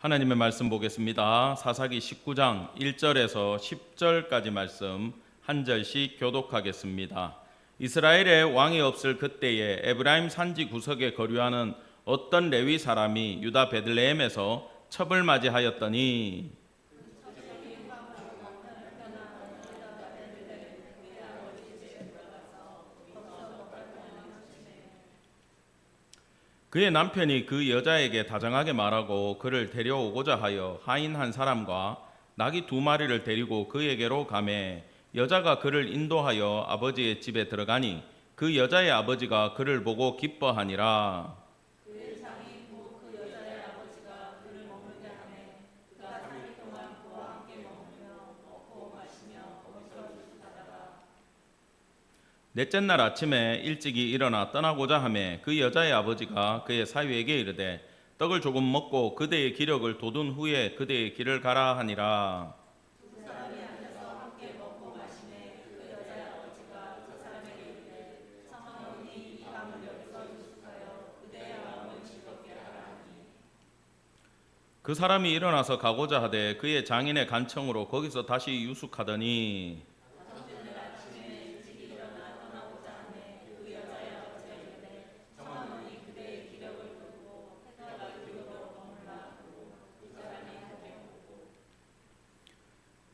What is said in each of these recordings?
하나님의 말씀 보겠습니다. 사사기 19장 1절에서 10절까지 말씀 한 절씩 교독하겠습니다. 이스라엘에 왕이 없을 그때에 에브라임 산지 구석에 거류하는 어떤 레위 사람이 유다 베들레헴에서 첩을 맞이하였더니 그의 남편이 그 여자에게 다정하게 말하고 그를 데려오고자 하여 하인 한 사람과 나귀 2마리를 데리고 그에게로 가매 여자가 그를 인도하여 아버지의 집에 들어가니 그 여자의 아버지가 그를 보고 기뻐하니라. 넷째 날 아침에 일찍이 일어나 떠나고자 하매 그 여자의 아버지가 그의 사위에게 이르되 떡을 조금 먹고 그대의 기력을 돋운 후에 그대의 길을 가라 하니라. 그 사람이 일어나서 가고자 하되 그의 장인의 간청으로 거기서 다시 유숙하더니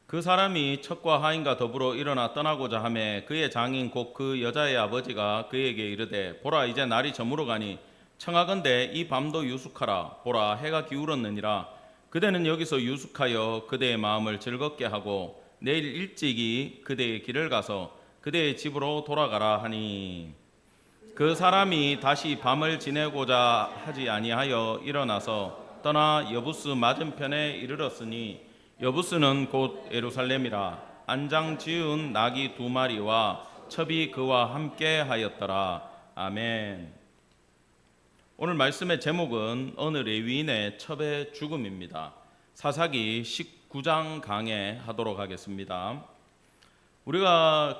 그 사람이 첩과 하인과 더불어 일어나 떠나고자 하매 그의 장인 곧 그 여자의 아버지가 그에게 이르되 보라 이제 날이 저물어 가니 청하건대 이 밤도 유숙하라. 보라 해가 기울었느니라. 그대는 여기서 유숙하여 그대의 마음을 즐겁게 하고 내일 일찍이 그대의 길을 가서 그대의 집으로 돌아가라 하니 그 사람이 다시 밤을 지내고자 하지 아니하여 일어나서 떠나 여부스 맞은편에 이르렀으니 여부스는 곧 예루살렘이라. 안장 지은 나귀 2마리와 첩이 그와 함께 하였더라. 아멘. 오늘 말씀의 제목은 어느 레위인의 첩의 죽음입니다. 사사기 19장 강해하도록 하겠습니다. 우리가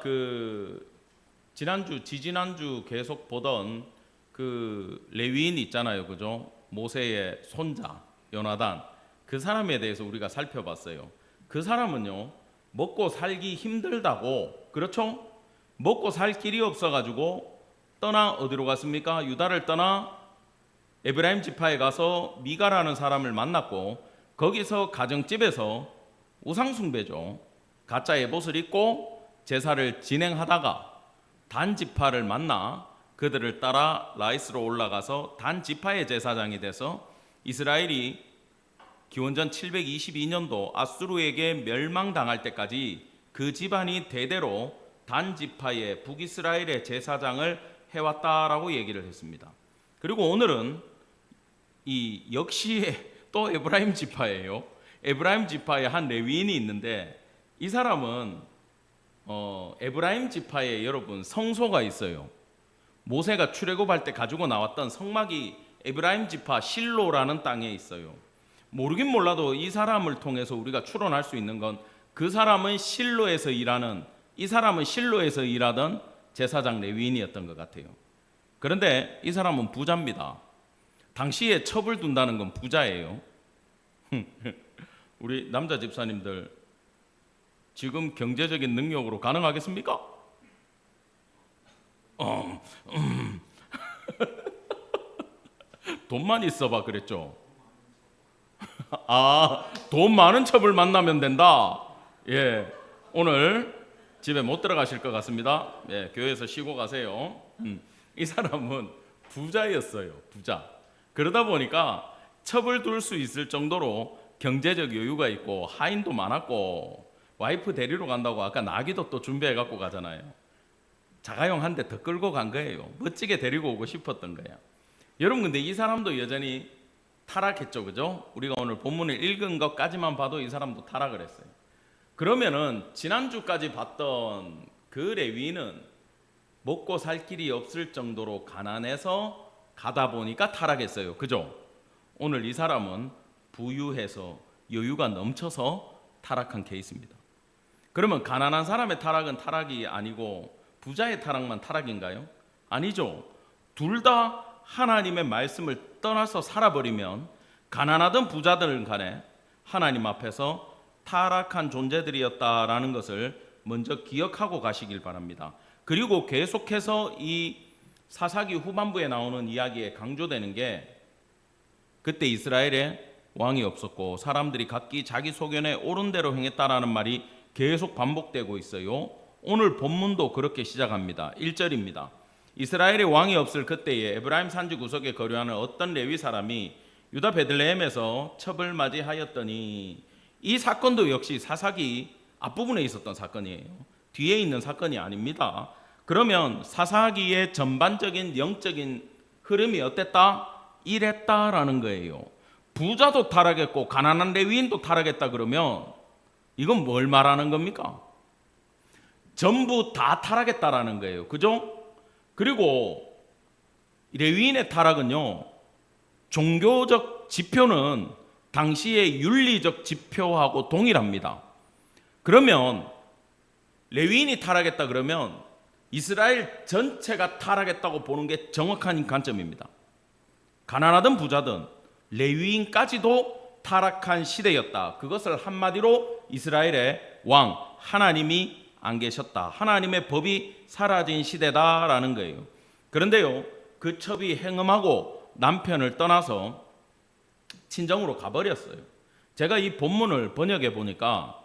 지지난주 계속 보던 그 레위인 있잖아요, 그죠? 모세의 손자 요나단. 그 사람에 대해서 우리가 살펴봤어요. 그 사람은요, 먹고 살기 힘들다고, 그렇죠? 먹고 살 길이 없어가지고 떠나 어디로 갔습니까? 유다를 떠나 에브라임 지파에 가서 미가라는 사람을 만났고 거기서 가정집에서 우상숭배죠. 가짜 에봇을 입고 제사를 진행하다가 단 지파를 만나 그들을 따라 라이스로 올라가서 단 지파의 제사장이 돼서 이스라엘이 기원전 722년도 아수르에게 멸망당할 때까지 그 집안이 대대로 단 지파의 북이스라엘의 제사장을 해왔다라고 얘기를 했습니다. 그리고 오늘은 이 역시 또 에브라임 지파예요. 에브라임 지파의 한 레위인이 있는데 이 사람은 에브라임 지파에 여러분 성소가 있어요. 모세가 출애굽할 때 가지고 나왔던 성막이 에브라임 지파 실로라는 땅에 있어요. 모르긴 몰라도 이 사람을 통해서 우리가 추론할 수 있는 건 그 사람은 실로에서 일하는, 이 사람은 실로에서 일하던 제사장 레위인이었던 것 같아요. 그런데 이 사람은 부자입니다. 당시에 첩을 둔다는 건 부자예요. 우리 남자 집사님들 지금 경제적인 능력으로 가능하겠습니까? 돈만 있어봐 그랬죠. 돈 많은 첩을 만나면 된다. 예, 오늘 집에 못 들어가실 것 같습니다. 예, 교회에서 쉬고 가세요. 이 사람은 부자였어요. 부자. 그러다 보니까 첩을 둘 수 있을 정도로 경제적 여유가 있고 하인도 많았고 와이프 데리러 간다고 아까 나귀도 또 준비해 갖고 가잖아요. 자가용 한 대 더 끌고 간 거예요. 멋지게 데리고 오고 싶었던 거예요. 여러분 근데 이 사람도 여전히 타락했죠, 그죠? 우리가 오늘 본문을 읽은 것까지만 봐도 이 사람도 타락을 했어요. 그러면은 지난주까지 봤던 그 레위인은 먹고 살 길이 없을 정도로 가난해서 가다 보니까 타락했어요, 그죠? 오늘 이 사람은 부유해서 여유가 넘쳐서 타락한 케이스입니다. 그러면 가난한 사람의 타락은 타락이 아니고 부자의 타락만 타락인가요? 아니죠. 둘 다 하나님의 말씀을 떠나서 살아버리면 가난하든 부자든 간에 하나님 앞에서 타락한 존재들이었다라는 것을 먼저 기억하고 가시길 바랍니다. 그리고 계속해서 이 사사기 후반부에 나오는 이야기에 강조되는 게 그때 이스라엘에 왕이 없었고 사람들이 각기 자기 소견에 옳은 대로 행했다라는 말이 계속 반복되고 있어요. 오늘 본문도 그렇게 시작합니다. 1절입니다. 이스라엘에 왕이 없을 그때에 에브라임 산지 구석에 거류하는 어떤 레위 사람이 유다 베들레헴에서 첩을 맞이하였더니, 이 사건도 역시 사사기 앞부분에 있었던 사건이에요. 뒤에 있는 사건이 아닙니다. 그러면 사사기의 전반적인 영적인 흐름이 어땠다? 이랬다라는 거예요. 부자도 타락했고 가난한 레위인도 타락했다 그러면 이건 뭘 말하는 겁니까? 전부 다 타락했다라는 거예요. 그죠? 그리고 레위인의 타락은요, 종교적 지표는 당시의 윤리적 지표하고 동일합니다. 그러면 레위인이 타락했다 그러면 이스라엘 전체가 타락했다고 보는 게 정확한 관점입니다. 가난하든 부자든 레위인까지도 타락한 시대였다. 그것을 한마디로 이스라엘의 왕 하나님이 안 계셨다, 하나님의 법이 사라진 시대다라는 거예요. 그런데요, 그 첩이 행음하고 남편을 떠나서 친정으로 가버렸어요. 제가 이 본문을 번역해 보니까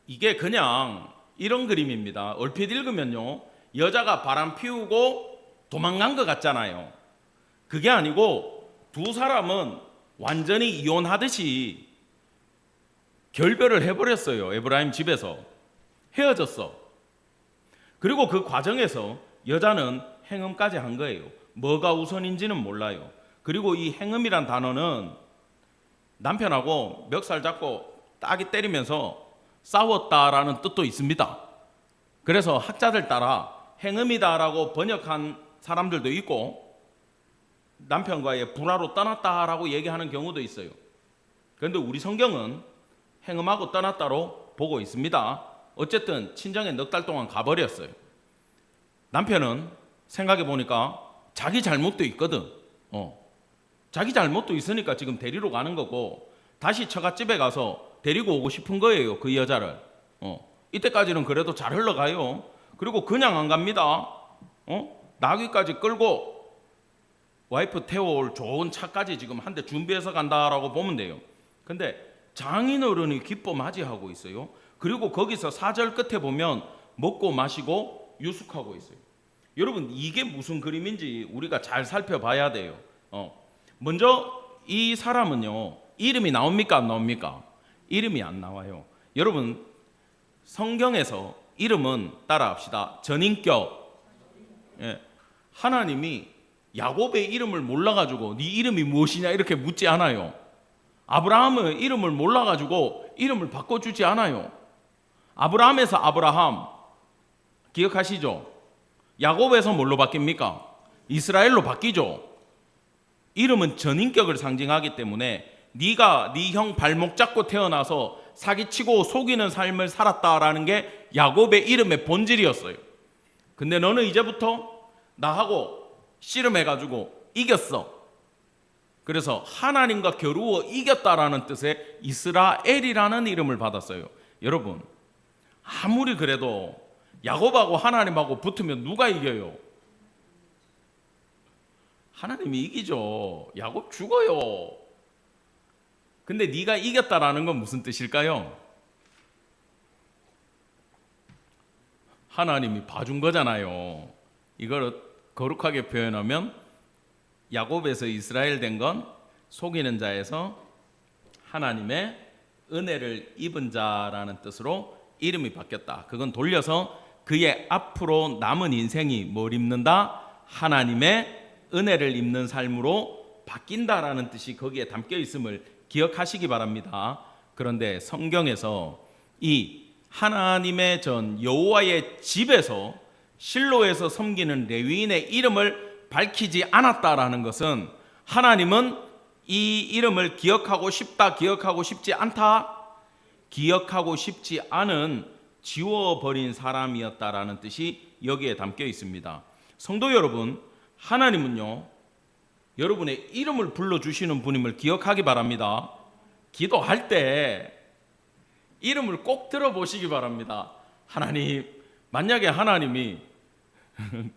이게 그냥 이런 그림입니다. 얼핏 읽으면요, 여자가 바람 피우고 도망간 것 같잖아요. 그게 아니고 두 사람은 완전히 이혼하듯이 결별을 해버렸어요. 에브라임 집에서 헤어졌어. 그리고 그 과정에서 여자는 행음까지 한 거예요. 뭐가 우선인지는 몰라요. 그리고 이 행음이란 단어는 남편하고 멱살 잡고 따기 때리면서 싸웠다라는 뜻도 있습니다. 그래서 학자들 따라 행음이다라고 번역한 사람들도 있고 남편과의 불화로 떠났다라고 얘기하는 경우도 있어요. 그런데 우리 성경은 행음하고 떠났다로 보고 있습니다. 어쨌든 친정에 넉 달 동안 가버렸어요. 남편은 생각해 보니까 자기 잘못도 있거든. 자기 잘못도 있으니까 지금 데리러 가는 거고, 다시 처갓집에 가서 데리고 오고 싶은 거예요, 그 여자를. 이때까지는 그래도 잘 흘러가요. 그리고 그냥 안 갑니다. 나귀까지 끌고 와이프 태워올 좋은 차까지 지금 한 대 준비해서 간다라고 보면 돼요. 근데 장인어른이 기뻐 맞이하고 있어요. 그리고 거기서 4절 끝에 보면 먹고 마시고 유숙하고 있어요. 여러분, 이게 무슨 그림인지 우리가 잘 살펴봐야 돼요. 먼저 이 사람은요, 이름이 나옵니까 안 나옵니까? 이름이 안 나와요. 여러분, 성경에서 이름은 따라합시다. 전인격. 하나님이 야곱의 이름을 몰라가지고 네 이름이 무엇이냐 이렇게 묻지 않아요. 아브라함의 이름을 몰라가지고 이름을 바꿔주지 않아요. 아브라함에서 아브라함 기억하시죠? 야곱에서 뭘로 바뀝니까? 이스라엘로 바뀌죠. 이름은 전인격을 상징하기 때문에 네가 네 형 발목 잡고 태어나서 사기치고 속이는 삶을 살았다라는 게 야곱의 이름의 본질이었어요. 근데 너는 이제부터 나하고 씨름해가지고 이겼어. 그래서 하나님과 겨루어 이겼다라는 뜻의 이스라엘이라는 이름을 받았어요. 여러분, 아무리 그래도 야곱하고 하나님하고 붙으면 누가 이겨요? 하나님이 이기죠. 야곱 죽어요. 근데 네가 이겼다라는 건 무슨 뜻일까요? 하나님이 봐준 거잖아요. 이걸 거룩하게 표현하면 야곱에서 이스라엘 된 건 속이는 자에서 하나님의 은혜를 입은 자라는 뜻으로 이름이 바뀌었다. 그건 돌려서 그의 앞으로 남은 인생이 뭘 입는다? 하나님의 은혜를 입는 삶으로 바뀐다라는 뜻이 거기에 담겨 있음을 기억하시기 바랍니다. 그런데 성경에서 이 하나님의 전 여호와의 집에서 실로에서 섬기는 레위인의 이름을 밝히지 않았다라는 것은 하나님은 이 이름을 기억하고 싶다, 기억하고 싶지 않다, 기억하고 싶지 않은 지워버린 사람이었다라는 뜻이 여기에 담겨 있습니다. 성도 여러분, 하나님은요, 여러분의 이름을 불러주시는 분임을 기억하기 바랍니다. 기도할 때 이름을 꼭 들어보시기 바랍니다. 하나님, 만약에 하나님이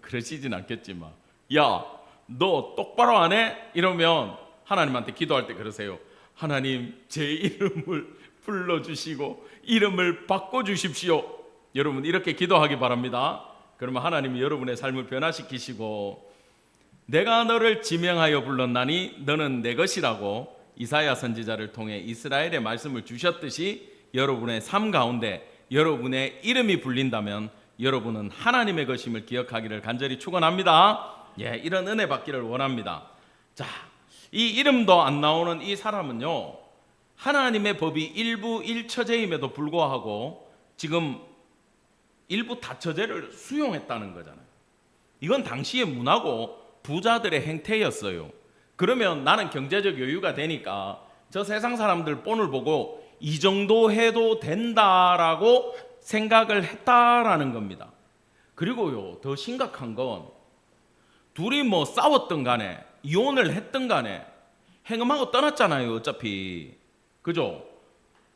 그러시진 않겠지만 야, 너 똑바로 안 해? 이러면 하나님한테 기도할 때 그러세요. 하나님, 제 이름을 불러주시고 이름을 바꿔주십시오. 여러분 이렇게 기도하기 바랍니다. 그러면 하나님이 여러분의 삶을 변화시키시고 내가 너를 지명하여 불렀나니 너는 내 것이라고 이사야 선지자를 통해 이스라엘의 말씀을 주셨듯이 여러분의 삶 가운데 여러분의 이름이 불린다면 여러분은 하나님의 것임을 기억하기를 간절히 축원합니다. 예, 이런 은혜 받기를 원합니다. 자, 이 이름도 안 나오는 이 사람은요, 하나님의 법이 일부 일처제임에도 불구하고 지금 일부 다처제를 수용했다는 거잖아요. 이건 당시의 문화고 부자들의 행태였어요. 그러면 나는 경제적 여유가 되니까 저 세상 사람들 본을 보고 이 정도 해도 된다라고 생각을 했다라는 겁니다. 그리고요, 더 심각한 건 둘이 뭐 싸웠던 간에 이혼을 했던 간에 행음하고 떠났잖아요, 어차피. 그죠?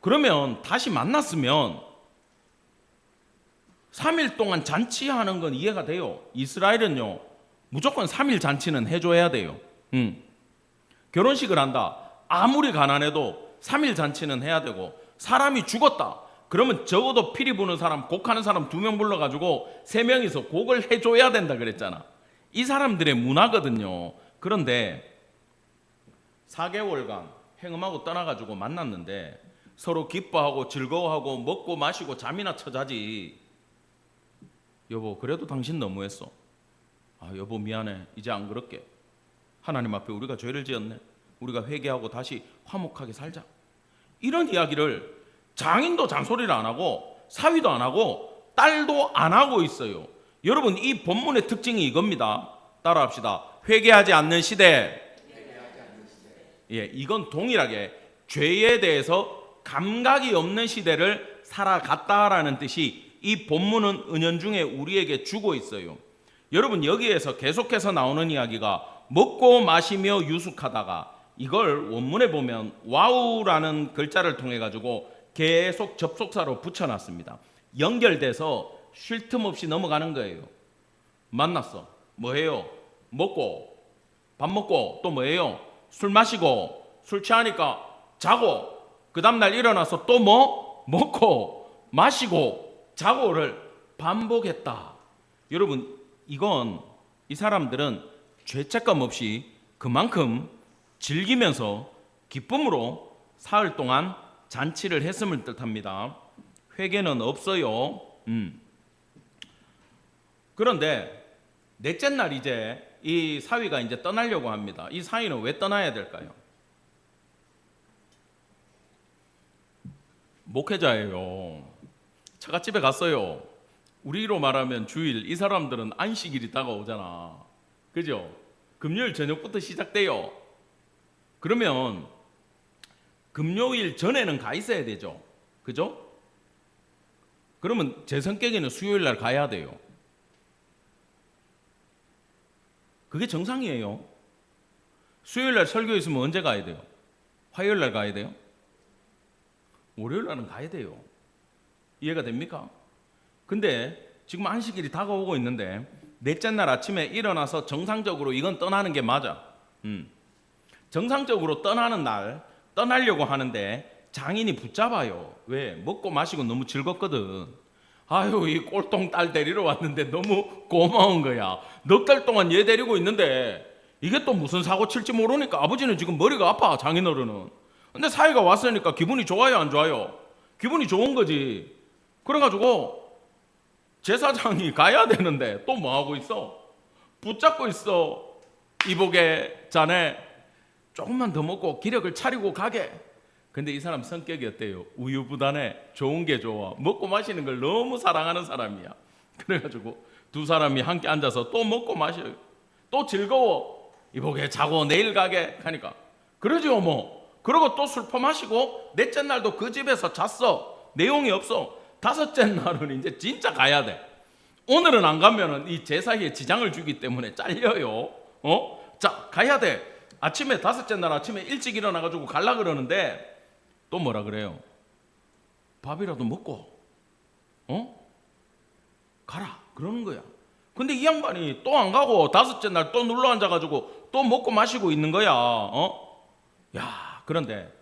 그러면 다시 만났으면 3일 동안 잔치하는 건 이해가 돼요. 이스라엘은요, 무조건 3일 잔치는 해줘야 돼요. 결혼식을 한다. 아무리 가난해도 3일 잔치는 해야 되고, 사람이 죽었다. 그러면 적어도 피리 부는 사람, 곡하는 사람 2명 불러가지고 3명이서 곡을 해줘야 된다 그랬잖아. 이 사람들의 문화거든요. 그런데 4개월간 행음하고 떠나가지고 만났는데 서로 기뻐하고 즐거워하고 먹고 마시고 잠이나 쳐자지. 여보, 그래도 당신 너무했어. 아, 여보 미안해. 이제 안 그럴게. 하나님 앞에 우리가 죄를 지었네. 우리가 회개하고 다시 화목하게 살자. 이런 이야기를 장인도 잔소리를 안 하고 사위도 안 하고 딸도 안 하고 있어요. 여러분, 이 본문의 특징이 이겁니다. 따라합시다. 회개하지 않는 시대. 예, 이건 동일하게 죄에 대해서 감각이 없는 시대를 살아갔다라는 뜻이 이 본문은 은연중에 우리에게 주고 있어요. 여러분, 여기에서 계속해서 나오는 이야기가 먹고 마시며 유숙하다가, 이걸 원문에 보면 와우라는 글자를 통해 가지고 계속 접속사로 붙여놨습니다. 연결돼서 쉴 틈 없이 넘어가는 거예요. 만났어. 뭐해요? 먹고, 밥 먹고, 또 뭐해요? 술 마시고, 술 취하니까 자고, 그 다음날 일어나서 또 뭐? 먹고, 마시고, 자고를 반복했다. 여러분, 이건 이 사람들은 죄책감 없이 그만큼 즐기면서 기쁨으로 사흘 동안 잔치를 했음을 뜻합니다. 회개는 없어요. 그런데 넷째 날 이제 이 사위가 이제 떠나려고 합니다. 이 사위는 왜 떠나야 될까요? 목회자예요. 처갓집에 갔어요. 우리로 말하면 주일, 이 사람들은 안식일이 다가오잖아. 그죠? 금요일 저녁부터 시작돼요. 그러면 금요일 전에는 가 있어야 되죠. 그죠? 그러면 제 성격에는 수요일 날 가야 돼요. 그게 정상이에요. 수요일 날 설교 있으면 언제 가야 돼요? 화요일 날 가야 돼요? 월요일 날은 가야 돼요. 이해가 됩니까? 근데 지금 안식일이 다가오고 있는데 넷째 날 아침에 일어나서 정상적으로 이건 떠나는 게 맞아. 정상적으로 떠나는 날 떠나려고 하는데 장인이 붙잡아요. 왜? 먹고 마시고 너무 즐겁거든. 아유, 이 꼴통 딸 데리러 왔는데 너무 고마운 거야. 넉 달 동안 얘 데리고 있는데 이게 또 무슨 사고 칠지 모르니까 아버지는 지금 머리가 아파, 장인어른은. 근데 사위가 왔으니까 기분이 좋아요, 안 좋아요? 기분이 좋은 거지. 그래가지고 제사장이 가야 되는데 또 뭐 하고 있어? 붙잡고 있어. 이복에 자네 조금만 더 먹고 기력을 차리고 가게. 근데 이 사람 성격이 어때요? 우유부단해. 좋은 게 좋아. 먹고 마시는 걸 너무 사랑하는 사람이야. 그래가지고 두 사람이 함께 앉아서 또 먹고 마셔요. 또 즐거워. 이복에 자고 내일 가게 하니까 그러지요 뭐. 그러고 또 술 퍼마시고 넷째 날도 그 집에서 잤어. 내용이 없어. 다섯째 날은 이제 진짜 가야 돼. 오늘은 안 가면은 이 제사에 지장을 주기 때문에 잘려요. 자, 가야 돼. 아침에 다섯째 날 아침에 일찍 일어나가지고 갈라 그러는데 또 뭐라 그래요? 밥이라도 먹고 가라 그러는 거야. 근데 이 양반이 또 안 가고 다섯째 날 또 눌러 앉아가지고 또 먹고 마시고 있는 거야. 야, 그런데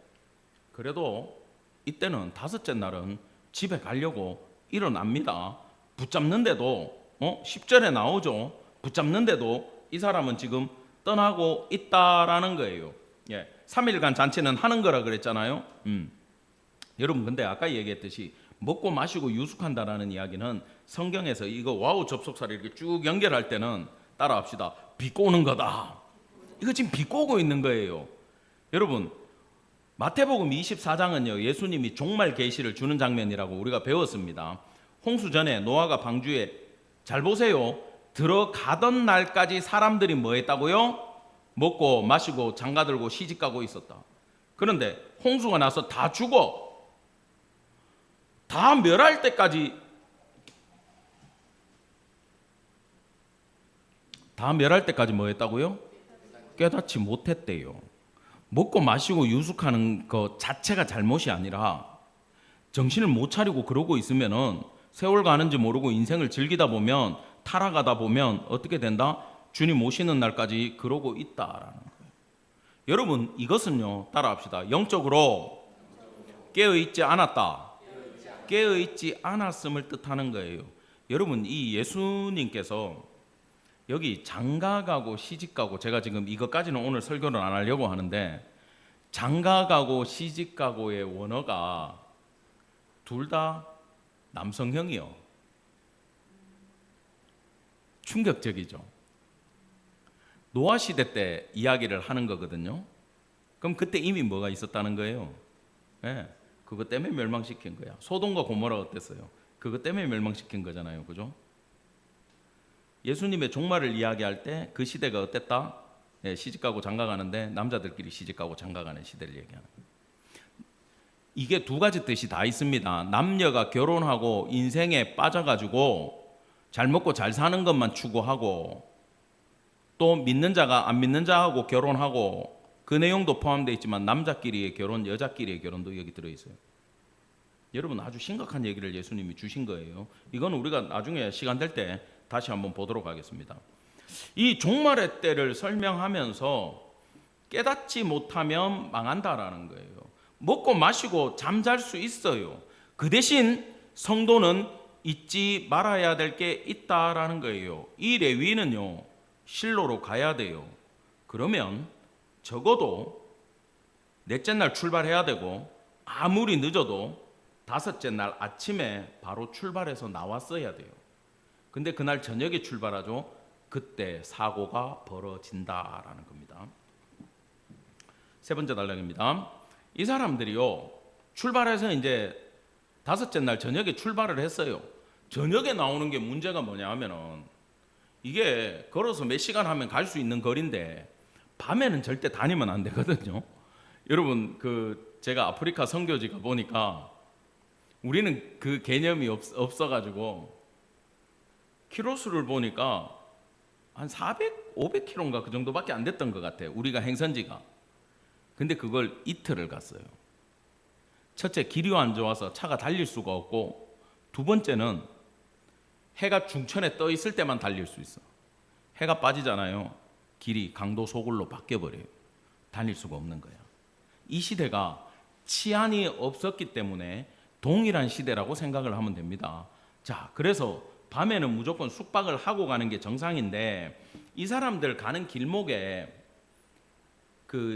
그래도 이때는 다섯째 날은 집에 가려고 일어납니다. 붙잡는데도 10절에 나오죠. 붙잡는데도 이 사람은 지금 떠나고 있다라는 거예요. 3일간 잔치는 하는 거라 그랬잖아요. 여러분, 근데 아까 얘기했듯이 먹고 마시고 유숙한다라는 이야기는 성경에서 이거 와우 접속사를 이렇게 쭉 연결할 때는 따라합시다. 비꼬는 거다. 이거 지금 비꼬고 있는 거예요. 여러분, 마태복음 24장은요 예수님이 종말 계시를 주는 장면이라고 우리가 배웠습니다. 홍수 전에 노아가 방주에, 잘 보세요, 들어가던 날까지 사람들이 뭐 했다고요? 먹고 마시고 장가들고 시집가고 있었다. 그런데 홍수가 나서 다 죽어, 다 멸할 때까지, 뭐 했다고요? 깨닫지 못했대요. 먹고 마시고 유숙하는 것 자체가 잘못이 아니라 정신을 못 차리고 그러고 있으면은 세월 가는지 모르고 인생을 즐기다 보면, 타락하다 보면 어떻게 된다? 주님 오시는 날까지 그러고 있다라는 거예요. 여러분, 이것은요, 따라합시다. 영적으로 깨어있지 않았다, 깨어있지 않았음을 뜻하는 거예요. 여러분, 이 예수님께서 여기 장가가고 시집가고, 제가 지금 이것까지는 오늘 설교를 안 하려고 하는데, 장가가고 시집가고의 원어가 둘 다 남성형이요. 충격적이죠. 노아 시대 때 이야기를 하는 거거든요. 그럼 그때 이미 뭐가 있었다는 거예요? 그것 때문에 멸망시킨 거야. 소돔과 고모라 어땠어요? 그것 때문에 멸망시킨 거잖아요. 그죠? 예수님의 종말을 이야기할 때 그 시대가 어땠다? 시집가고 장가가는데 남자들끼리 시집가고 장가가는 시대를 얘기하는 거예요. 이게 두 가지 뜻이 다 있습니다. 남녀가 결혼하고 인생에 빠져가지고 잘 먹고 잘 사는 것만 추구하고, 또 믿는 자가 안 믿는 자하고 결혼하고, 그 내용도 포함되어 있지만 남자끼리의 결혼, 여자끼리의 결혼도 여기 들어있어요. 여러분, 아주 심각한 얘기를 예수님이 주신 거예요. 이건 우리가 나중에 시간 될 때 다시 한번 보도록 하겠습니다. 이 종말의 때를 설명하면서 깨닫지 못하면 망한다라는 거예요. 먹고 마시고 잠잘 수 있어요. 그 대신 성도는 잊지 말아야 될 게 있다라는 거예요. 이 레위는요, 실로로 가야 돼요. 그러면 적어도 넷째 날 출발해야 되고, 아무리 늦어도 다섯째 날 아침에 바로 출발해서 나왔어야 돼요. 근데 그날 저녁에 출발하죠. 그때 사고가 벌어진다라는 겁니다. 세 번째 단락입니다. 이 사람들이요, 출발해서 이제 다섯째 날 저녁에 출발을 했어요. 저녁에 나오는 게 문제가 뭐냐 하면은, 이게 걸어서 몇 시간 하면 갈 수 있는 거리인데 밤에는 절대 다니면 안 되거든요. 여러분, 제가 아프리카 선교지가 보니까 우리는 그 개념이 없어가지고 키로수를 보니까 한 400, 500km인가 그 정도밖에 안 됐던 것 같아요. 우리가 행선지가. 근데 그걸 이틀을 갔어요. 첫째, 길이 안 좋아서 차가 달릴 수가 없고, 두 번째는 해가 중천에 떠 있을 때만 달릴 수 있어. 해가 빠지잖아요. 길이 강도 소굴로 바뀌어버려요. 다닐 수가 없는 거야. 이 시대가 치안이 없었기 때문에 동일한 시대라고 생각을 하면 됩니다. 자, 그래서 밤에는 무조건 숙박을 하고 가는 게 정상인데, 이 사람들 가는 길목에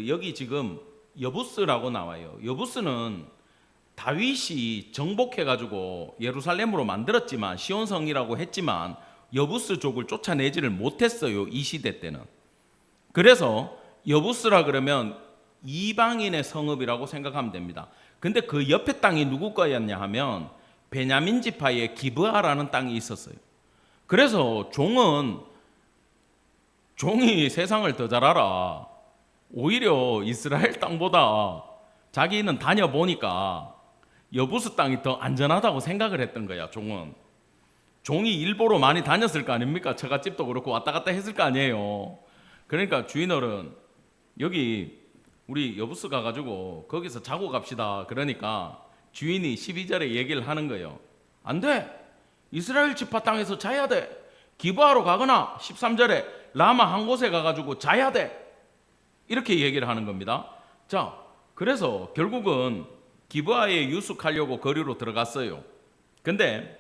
여기 지금 여부스라고 나와요. 여부스는 다윗이 정복해가지고 예루살렘으로 만들었지만, 시온성이라고 했지만 여부스족을 쫓아내지를 못했어요. 이 시대 때는. 그래서 여부스라 그러면 이방인의 성읍이라고 생각하면 됩니다. 근데 그 옆에 땅이 누구 거였냐 하면 베냐민 지파의 기브아라는 땅이 있었어요. 그래서 종이 세상을 더 잘 알아. 오히려 이스라엘 땅보다 자기는 다녀보니까 여부스 땅이 더 안전하다고 생각을 했던 거야. 종이 일보로 많이 다녔을 거 아닙니까? 처갓집도 그렇고 왔다 갔다 했을 거 아니에요. 그러니까 주인어른, 여기 우리 여부스 가가지고 거기서 자고 갑시다. 그러니까 주인이 12절에 얘기를 하는 거예요. 안 돼. 이스라엘 지파 땅에서 자야 돼. 기브아로 가거나 13절에 라마 한 곳에 가가지고 자야 돼. 이렇게 얘기를 하는 겁니다. 자, 그래서 결국은 기브아에 유숙하려고 거리로 들어갔어요. 근데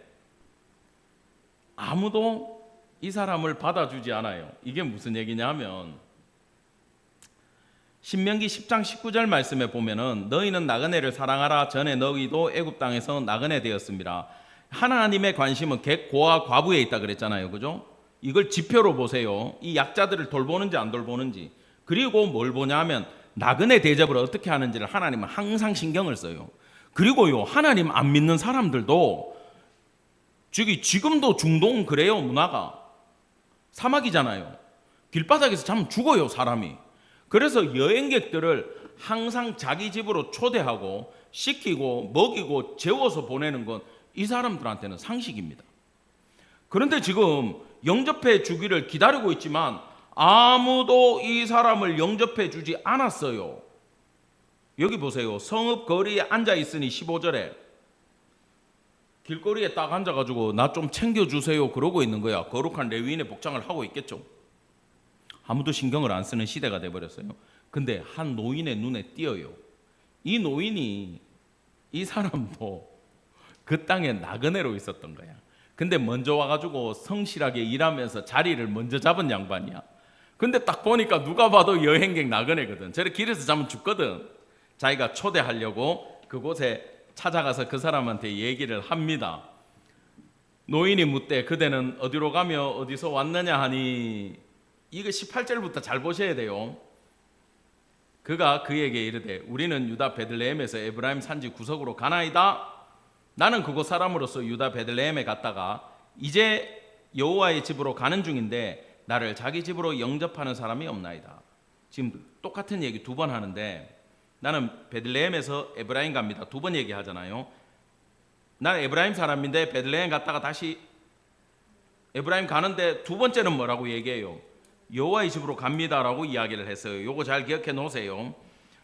아무도 이 사람을 받아주지 않아요. 이게 무슨 얘기냐 하면 신명기 10장 19절 말씀에 보면은 너희는 나그네를 사랑하라. 전에 너희도 애굽 땅에서 나그네 되었습니다. 하나님의 관심은 객고와 과부에 있다 그랬잖아요. 그죠? 이걸 지표로 보세요. 이 약자들을 돌보는지 안 돌보는지. 그리고 뭘 보냐면 나그네 대접을 어떻게 하는지를 하나님은 항상 신경을 써요. 그리고요, 하나님 안 믿는 사람들도 지금도 중동 그래요. 문화가 사막이잖아요. 길바닥에서 자면 죽어요, 사람이. 그래서 여행객들을 항상 자기 집으로 초대하고 시키고 먹이고 재워서 보내는 건 이 사람들한테는 상식입니다. 그런데 지금 영접해 주기를 기다리고 있지만 아무도 이 사람을 영접해 주지 않았어요. 여기 보세요. 성읍 거리에 앉아 있으니 15절에 길거리에 딱 앉아가지고 나 좀 챙겨주세요 그러고 있는 거야. 거룩한 레위인의 복장을 하고 있겠죠. 아무도 신경을 안 쓰는 시대가 돼버렸어요. 근데 한 노인의 눈에 띄어요. 이 노인이 이 사람도 그 땅에 나그네로 있었던 거야. 근데 먼저 와가지고 성실하게 일하면서 자리를 먼저 잡은 양반이야. 근데 딱 보니까 누가 봐도 여행객 나그네거든. 저래 길에서 자면 죽거든. 자기가 초대하려고 그곳에 찾아가서 그 사람한테 얘기를 합니다. 노인이 묻되 그대는 어디로 가며 어디서 왔느냐 하니, 이거 18절부터 잘 보셔야 돼요. 그가 그에게 이르되 우리는 유다 베들레헴에서 에브라임 산지 구석으로 가나이다. 나는 그곳 사람으로서 유다 베들레헴에 갔다가 이제 여호와의 집으로 가는 중인데 나를 자기 집으로 영접하는 사람이 없나이다. 지금 똑같은 얘기 두 번 하는데 나는 베들레헴에서 에브라임 갑니다. 두 번 얘기하잖아요. 나는 에브라임 사람인데 베들레헴 갔다가 다시 에브라임 가는데 두 번째는 뭐라고 얘기해요? 여호와의 집으로 갑니다라고 이야기를 했어요. 요거 잘 기억해 놓으세요.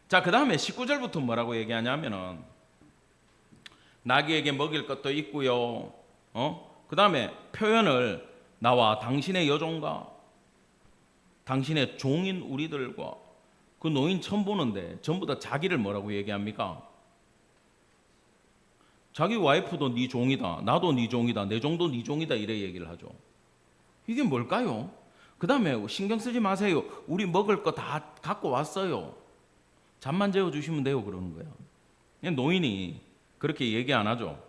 자, 그 다음에 19절부터 뭐라고 얘기하냐면은 나귀에게 먹일 것도 있고요. 그 다음에 표현을 나와 당신의 여종과 당신의 종인 우리들과 그 노인 처음 보는데 전부 다 자기를 뭐라고 얘기합니까? 자기 와이프도 네 종이다. 나도 네 종이다. 내 종도 네 종이다. 이래 얘기를 하죠. 이게 뭘까요? 그 다음에 신경 쓰지 마세요. 우리 먹을 거 다 갖고 왔어요. 잠만 재워주시면 돼요. 그러는 거야. 노인이 그렇게 얘기 안 하죠.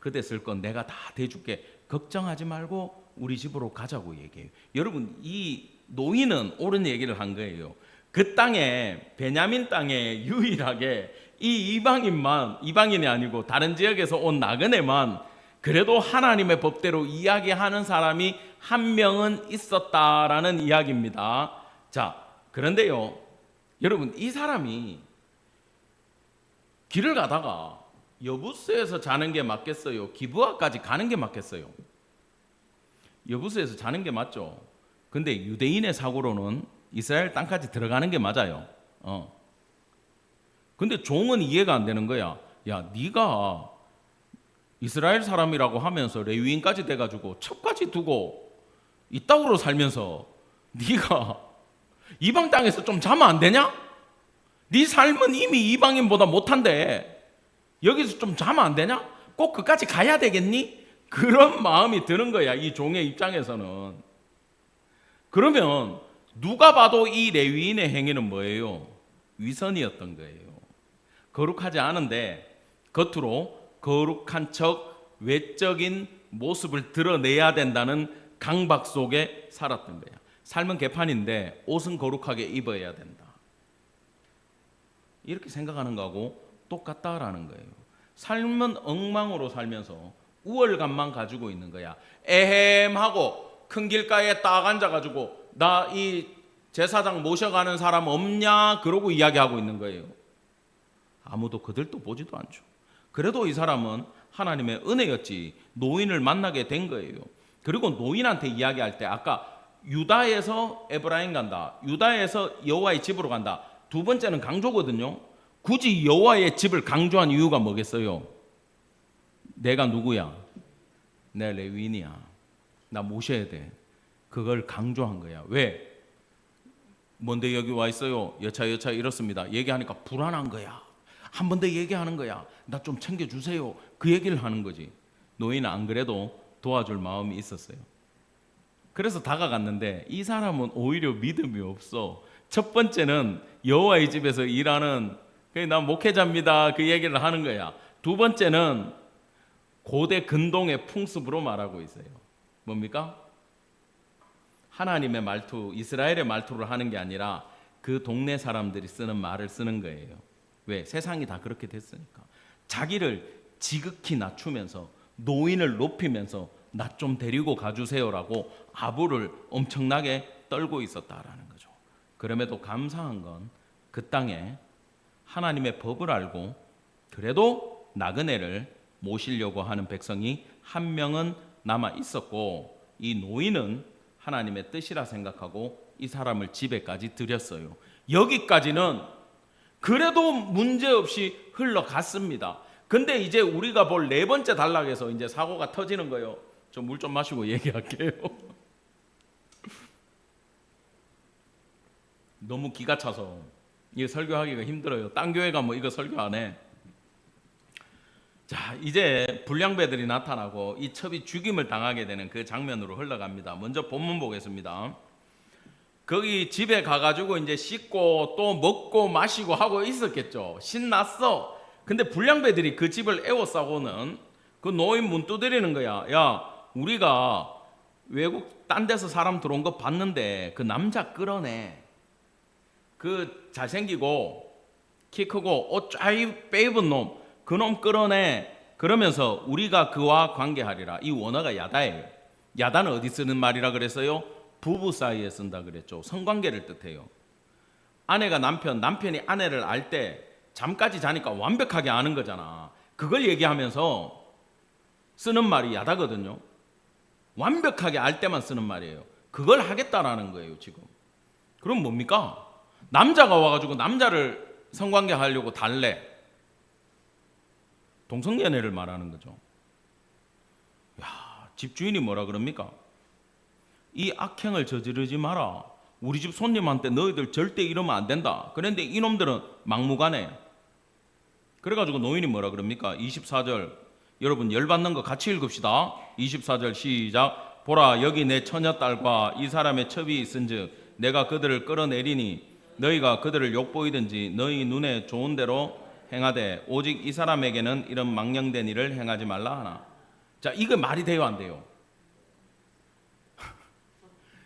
그대 쓸 건 내가 다 대줄게. 걱정하지 말고 우리 집으로 가자고 얘기해요. 여러분, 이 노인은 옳은 얘기를 한 거예요. 그 땅에, 베냐민 땅에 유일하게 이 이방인이 아니고 다른 지역에서 온 나그네만 그래도 하나님의 법대로 이야기하는 사람이 한 명은 있었다라는 이야기입니다. 자, 그런데요, 여러분, 이 사람이 길을 가다가 여부스에서 자는 게 맞겠어요? 기브아까지 가는 게 맞겠어요? 여부스에서 자는 게 맞죠. 근데 유대인의 사고로는 이스라엘 땅까지 들어가는 게 맞아요. 근데 종은 이해가 안 되는 거야. 야, 네가 이스라엘 사람이라고 하면서 레위인까지 돼가지고 첩까지 두고 이따구로 살면서 네가 이방 땅에서 좀 자면 안 되냐? 네 삶은 이미 이방인보다 못한데 여기서 좀 자면 안 되냐? 꼭 그까지 가야 되겠니? 그런 마음이 드는 거야, 이 종의 입장에서는. 그러면 누가 봐도 이 레위인의 행위는 뭐예요? 위선이었던 거예요. 거룩하지 않은데 겉으로 거룩한 척 외적인 모습을 드러내야 된다는 강박 속에 살았던 거야. 삶은 개판인데 옷은 거룩하게 입어야 된다. 이렇게 생각하는 거하고 똑같다라는 거예요. 삶은 엉망으로 살면서 우월감만 가지고 있는 거야. 에헴하고 큰 길가에 딱 앉아가지고 나 이 제사장 모셔가는 사람 없냐 그러고 이야기하고 있는 거예요. 아무도 그들도 보지도 않죠. 그래도 이 사람은 하나님의 은혜였지 노인을 만나게 된 거예요. 그리고 노인한테 이야기할 때 아까 유다에서 에브라임 간다. 유다에서 여호와의 집으로 간다. 두 번째는 강조거든요. 굳이 여호와의 집을 강조한 이유가 뭐겠어요? 내가 누구야? 내 레위인이야. 나 모셔야 돼. 그걸 강조한 거야. 왜? 뭔데 여기 와 있어요? 여차 이렇습니다. 얘기하니까 불안한 거야. 한 번 더 얘기하는 거야. 나 좀 챙겨주세요. 그 얘기를 하는 거지. 노인은 안 그래도 도와줄 마음이 있었어요. 그래서 다가갔는데 이 사람은 오히려 믿음이 없어. 첫 번째는 여호와의 집에서 일하는 난 목회자입니다. 그 얘기를 하는 거야. 두 번째는 고대 근동의 풍습으로 말하고 있어요. 뭡니까? 하나님의 말투, 이스라엘의 말투를 하는 게 아니라 그 동네 사람들이 쓰는 말을 쓰는 거예요. 왜? 세상이 다 그렇게 됐으니까. 자기를 지극히 낮추면서 노인을 높이면서 나 좀 데리고 가주세요라고 아부를 엄청나게 떨고 있었다라는 거죠. 그럼에도 감사한 건 그 땅에 하나님의 법을 알고 그래도 나그네를 모시려고 하는 백성이 한 명은 남아 있었고, 이 노인은 하나님의 뜻이라 생각하고 이 사람을 집에까지 들였어요. 여기까지는 그래도 문제없이 흘러갔습니다. 근데 이제 우리가 볼 네 번째 단락에서 이제 사고가 터지는 거예요. 저 물 좀 마시고 얘기할게요. 너무 기가 차서 이게 설교하기가 힘들어요. 딴 교회 가면 이거 설교 안 해. 자, 이제 불량배들이 나타나고 이 첩이 죽임을 당하게 되는 그 장면으로 흘러갑니다. 먼저 본문 보겠습니다. 거기 집에 가가지고 이제 씻고 또 먹고 마시고 하고 있었겠죠. 신났어. 근데 불량배들이 그 집을 에워싸고는 그 노인 문 두드리는 거야. 야, 우리가 외국 딴 데서 사람 들어온 거 봤는데 그 남자 끌어내. 그 잘생기고 키 크고 옷 쫙 빼입은 놈, 그 놈 끌어내. 그러면서 우리가 그와 관계하리라. 이 원어가 야다예요. 야다는 어디 쓰는 말이라 그랬어요? 부부 사이에 쓴다 그랬죠. 성관계를 뜻해요. 아내가 남편이 아내를 알 때 잠까지 자니까 완벽하게 아는 거잖아. 그걸 얘기하면서 쓰는 말이 야다거든요. 완벽하게 알 때만 쓰는 말이에요. 그걸 하겠다라는 거예요, 지금. 그럼 뭡니까? 남자가 와가지고 남자를 성관계 하려고 달래. 동성연애를 말하는 거죠. 야, 집주인이 뭐라 그럽니까? 이 악행을 저지르지 마라. 우리 집 손님한테 너희들 절대 이러면 안 된다. 그런데 이놈들은 막무가내. 그래가지고 노인이 뭐라 그럽니까? 24절 여러분 열받는 거 같이 읽읍시다. 24절 시작. 보라, 여기 내 처녀딸과 이 사람의 첩이 있은즉 내가 그들을 끌어내리니 너희가 그들을 욕보이든지 너희 눈에 좋은 대로 행하되 오직 이 사람에게는 이런 망령된 일을 행하지 말라 하나. 자, 이거 말이 돼요, 안 돼요?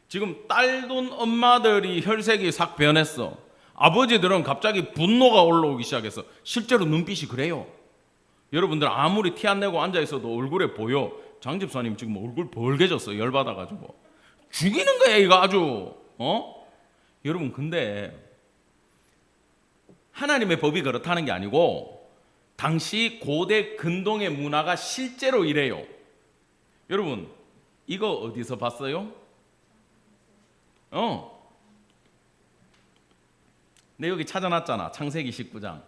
지금 딸 돈 엄마들이 혈색이 싹 변했어. 아버지들은 갑자기 분노가 올라오기 시작했어. 실제로 눈빛이 그래요. 여러분들 아무리 티 안 내고 앉아 있어도 얼굴에 보여. 장 집사님 지금 얼굴 벌개졌어. 열받아가지고 죽이는 거야 이거 아주. 여러분, 근데 하나님의 법이 그렇다는 게 아니고 당시 고대 근동의 문화가 실제로 이래요. 여러분, 이거 어디서 봤어요? 내 여기 찾아놨잖아. 창세기 19장.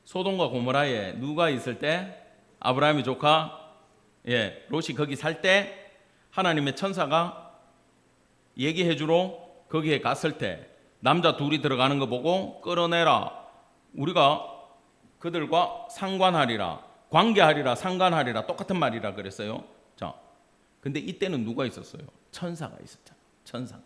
소돔과 고모라에 누가 있을 때? 아브라함의 조카 롯이 거기 살 때 하나님의 천사가 얘기해주러 거기에 갔을 때 남자 둘이 들어가는 거 보고 끌어내라. 우리가 그들과 상관하리라. 관계하리라, 상관하리라. 똑같은 말이라 그랬어요. 자, 근데 이때는 누가 있었어요? 천사가 있었잖아. 천사가.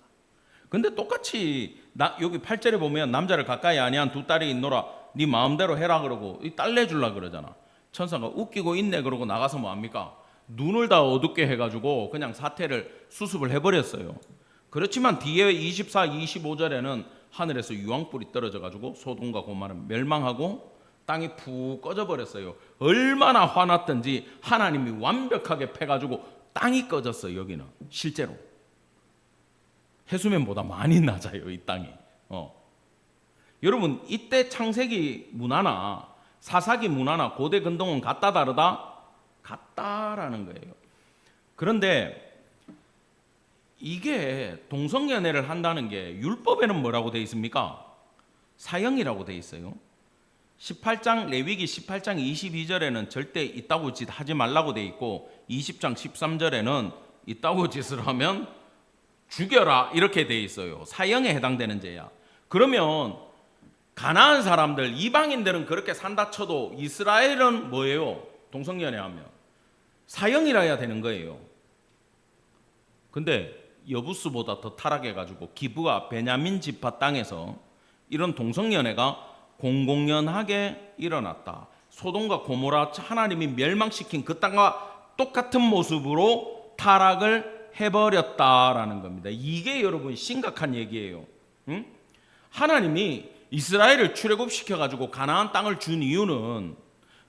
근데 똑같이 여기 8절에 보면 남자를 가까이 아니한 두 딸이 있노라. 네 마음대로 해라 그러고 이 딸 내주려 그러잖아. 천사가 웃기고 있네 그러고 나가서 뭐합니까? 눈을 다 어둡게 해가지고 그냥 사태를 수습을 해버렸어요. 그렇지만 뒤에 24, 25절에는 하늘에서 유황불이 떨어져가지고 소돔과 고모라는 멸망하고 땅이 푹 꺼져버렸어요. 얼마나 화났던지 하나님이 완벽하게 패가지고 땅이 꺼졌어요. 여기는 실제로 해수면보다 많이 낮아요. 이 땅이. 여러분, 이때 창세기 문화나 사사기 문화나 고대 근동은 같다 다르다? 같다라는 거예요. 그런데 이게 동성연애를 한다는 게 율법에는 뭐라고 되어 있습니까? 사형이라고 되어 있어요. 18장 레위기 18장 22절에는 절대 이따구 짓 하지 말라고 되어 있고 20장 13절에는 이따구 짓을 하면 죽여라 이렇게 되어 있어요. 사형에 해당되는 죄야. 그러면 가나안 사람들 이방인들은 그렇게 산다 쳐도 이스라엘은 뭐예요? 동성연애하면 사형이라 해야 되는 거예요. 근데 여부스보다 더 타락해가지고 기브아 베냐민 지파 땅에서 이런 동성연애가 공공연하게 일어났다. 소돔과 고모라 하나님이 멸망시킨 그 땅과 똑같은 모습으로 타락을 해버렸다라는 겁니다. 이게 여러분 심각한 얘기예요. 응? 하나님이 이스라엘을 출애굽시켜가지고 가나안 땅을 준 이유는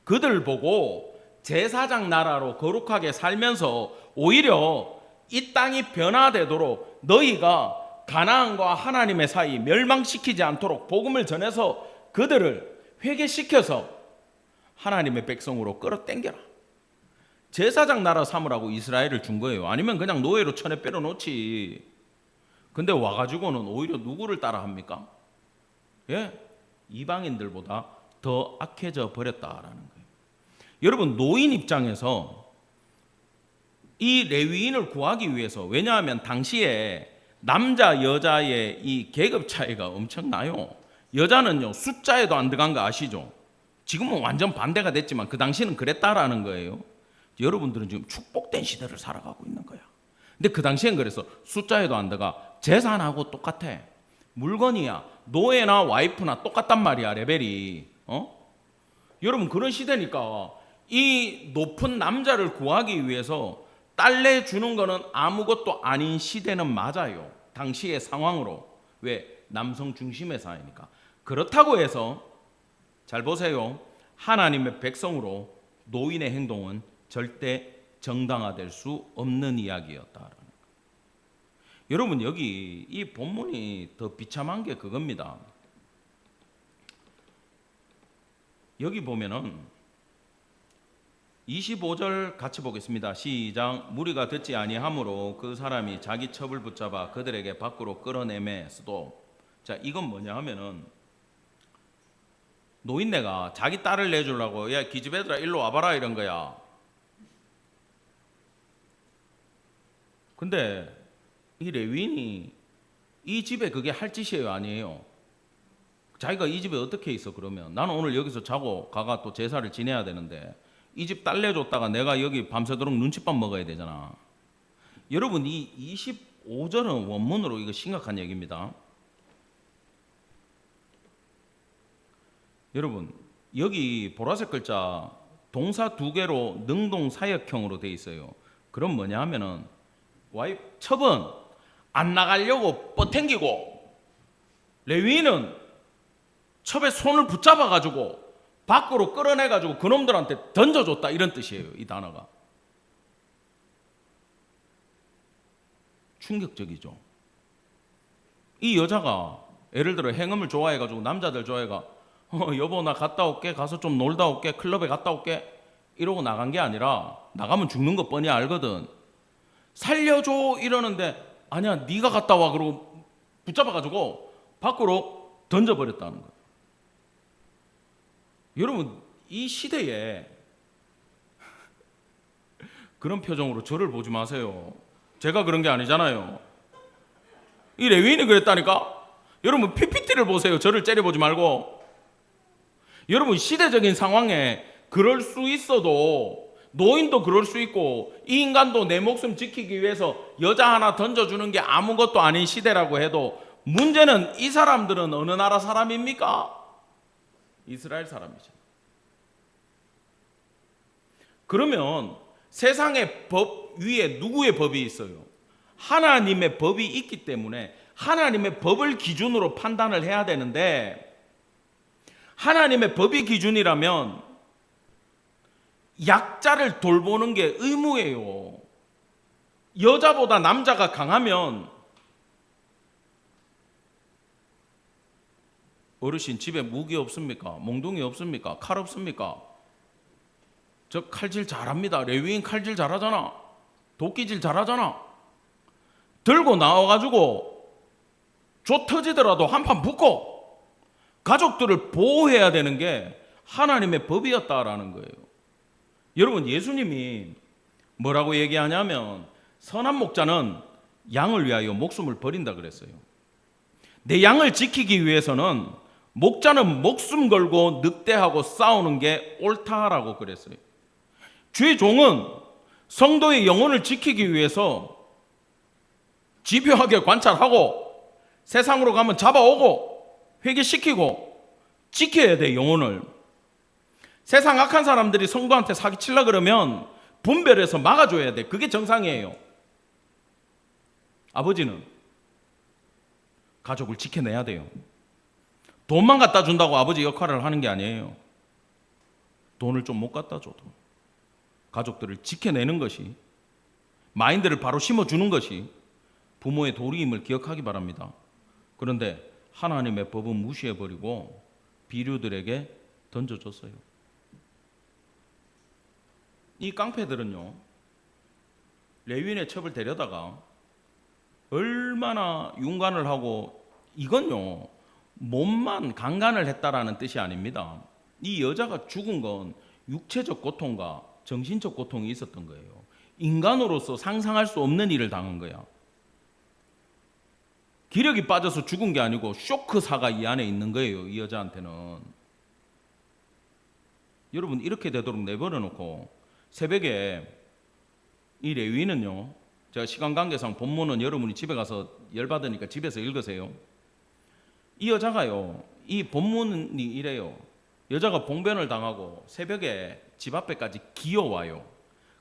그들 보고 제사장 나라로 거룩하게 살면서 오히려 이 땅이 변화되도록 너희가 가나안과 하나님의 사이 멸망시키지 않도록 복음을 전해서 그들을 회개시켜서 하나님의 백성으로 끌어당겨라. 제사장 나라 삼으라고 이스라엘을 준 거예요. 아니면 그냥 노예로 천에 빼려놓지. 근데 와가지고는 오히려 누구를 따라합니까? 예, 이방인들보다 더 악해져 버렸다라는 거예요. 여러분 노인 입장에서 이 레위인을 구하기 위해서, 왜냐하면 당시에 남자 여자의 이 계급 차이가 엄청나요. 여자는요 숫자에도 안 들어간 거 아시죠? 지금은 완전 반대가 됐지만 그 당시는 그랬다라는 거예요. 여러분들은 지금 축복된 시대를 살아가고 있는 거야. 근데 그 당시엔 그래서 숫자에도 안 들어가. 재산하고 똑같아. 물건이야. 노예나 와이프나 똑같단 말이야, 레벨이. 여러분 그런 시대니까 이 높은 남자를 구하기 위해서 딸내 주는 거는 아무것도 아닌 시대는 맞아요. 당시의 상황으로. 왜? 남성 중심의 사회니까. 그렇다고 해서 잘 보세요. 하나님의 백성으로 노인의 행동은 절대 정당화될 수 없는 이야기였다라는 거예요. 여러분 여기 이 본문이 더 비참한 게 그겁니다. 여기 보면은 25절 같이 보겠습니다. 시작. 무리가 듣지 아니하므로 그 사람이 자기 첩을 붙잡아 그들에게 밖으로 끌어내매서도. 자, 이건 뭐냐 하면은 노인네가 자기 딸을 내주려고 야 기집애들아 일로 와봐라 이런 거야. 근데 이 레위인이 이 집에 그게 할 짓이에요 아니에요? 자기가 이 집에 어떻게 있어 그러면? 나는 오늘 여기서 자고 가가 또 제사를 지내야 되는데 이 집 딸 내줬다가 내가 여기 밤새도록 눈칫밥 먹어야 되잖아. 여러분 이 25절은 원문으로 이거 심각한 얘기입니다. 여러분 여기 보라색 글자 동사 두 개로 능동 사역형으로 돼 있어요. 그럼 뭐냐 하면은 첩은 안 나가려고 뻗탱기고 레위인은 첩에 손을 붙잡아 가지고 밖으로 끌어내 가지고 그놈들한테 던져줬다 이런 뜻이에요. 이 단어가 충격적이죠. 이 여자가 예를 들어 행음을 좋아해 가지고 남자들 좋아해가 여보 나 갔다 올게 가서 좀 놀다 올게 클럽에 갔다 올게 이러고 나간 게 아니라 나가면 죽는 거 뻔히 알거든. 살려줘 이러는데 아니야 네가 갔다 와 그러고 붙잡아가지고 밖으로 던져버렸다는 거예요. 여러분 이 시대에 그런 표정으로 저를 보지 마세요. 제가 그런 게 아니잖아요. 이 레위인이 그랬다니까. 여러분 PPT를 보세요. 저를 째려보지 말고. 여러분 시대적인 상황에 그럴 수 있어도 노인도 그럴 수 있고 이 인간도 내 목숨 지키기 위해서 여자 하나 던져주는 게 아무것도 아닌 시대라고 해도 문제는 이 사람들은 어느 나라 사람입니까? 이스라엘 사람이죠. 그러면 세상의 법 위에 누구의 법이 있어요? 하나님의 법이 있기 때문에 하나님의 법을 기준으로 판단을 해야 되는데 하나님의 법이 기준이라면 약자를 돌보는 게 의무예요. 여자보다 남자가 강하면 어르신 집에 무기 없습니까? 몽둥이 없습니까? 칼 없습니까? 저 칼질 잘합니다. 레위인 칼질 잘하잖아. 도끼질 잘하잖아. 들고 나와가지고 조 터지더라도 한판 붙고 가족들을 보호해야 되는 게 하나님의 법이었다라는 거예요. 여러분, 예수님이 뭐라고 얘기하냐면 선한 목자는 양을 위하여 목숨을 버린다 그랬어요. 내 양을 지키기 위해서는 목자는 목숨 걸고 늑대하고 싸우는 게 옳다라고 그랬어요. 주의 종은 성도의 영혼을 지키기 위해서 집요하게 관찰하고 세상으로 가면 잡아오고 회개시키고 지켜야 돼, 영혼을. 세상 악한 사람들이 성도한테 사기치려 그러면 분별해서 막아줘야 돼. 그게 정상이에요. 아버지는 가족을 지켜내야 돼요. 돈만 갖다 준다고 아버지 역할을 하는 게 아니에요. 돈을 좀 못 갖다 줘도 가족들을 지켜내는 것이, 마인드를 바로 심어주는 것이 부모의 도리임을 기억하기 바랍니다. 그런데 하나님의 법은 무시해버리고 비류들에게 던져줬어요. 이 깡패들은요, 레위인의 첩을 데려다가 얼마나 윤관을 하고, 이건요 몸만 강간을 했다라는 뜻이 아닙니다. 이 여자가 죽은 건 육체적 고통과 정신적 고통이 있었던 거예요. 인간으로서 상상할 수 없는 일을 당한 거야. 기력이 빠져서 죽은 게 아니고 쇼크사가 이 안에 있는 거예요, 이 여자한테는. 여러분, 이렇게 되도록 내버려 놓고 새벽에 이 레위인은요, 제가 시간 관계상 본문은 여러분이 집에 가서 열받으니까 집에서 읽으세요. 이 여자가요, 이 본문이 이래요. 여자가 봉변을 당하고 새벽에 집 앞에까지 기어와요.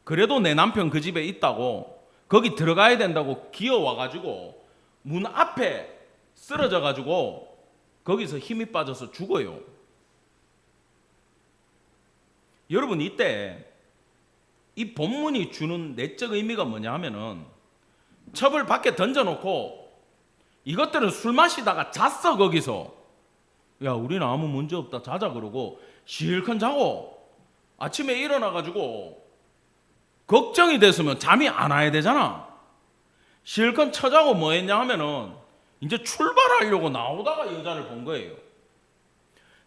그래도 내 남편 그 집에 있다고, 거기 들어가야 된다고 기어와가지고 문 앞에 쓰러져가지고 거기서 힘이 빠져서 죽어요. 여러분, 이때 이 본문이 주는 내적 의미가 뭐냐 하면은, 첩을 밖에 던져놓고 이것들은 술 마시다가 잤어. 거기서 야, 우리는 아무 문제 없다, 자자 그러고 실컷 자고 아침에 일어나가지고 걱정이 됐으면 잠이 안 와야 되잖아. 실컷 쳐자고 뭐 했냐 하면은 이제 출발하려고 나오다가 여자를 본 거예요.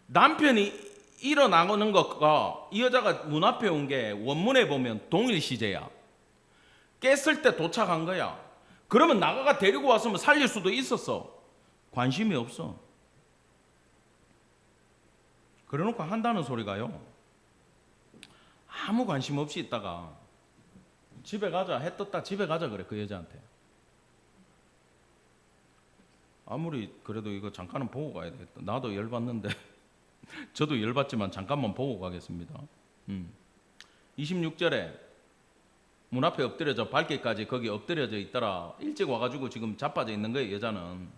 남편이 일어나는 것과 이 여자가 문 앞에 온 게 원문에 보면 동일 시제야. 깼을 때 도착한 거야. 그러면 나가가 데리고 왔으면 살릴 수도 있었어. 관심이 없어. 그래놓고 한다는 소리가요, 아무 관심 없이 있다가 집에 가자, 해 떴다 집에 가자 그래, 그 여자한테. 아무리 그래도 이거 잠깐은 보고 가야 되겠다. 나도 열받는데 저도 열받지만 잠깐만 보고 가겠습니다. 26절에 문 앞에 엎드려져 밝게까지 거기 엎드려져 있더라. 일찍 와가지고 지금 자빠져 있는 거예요. 여자는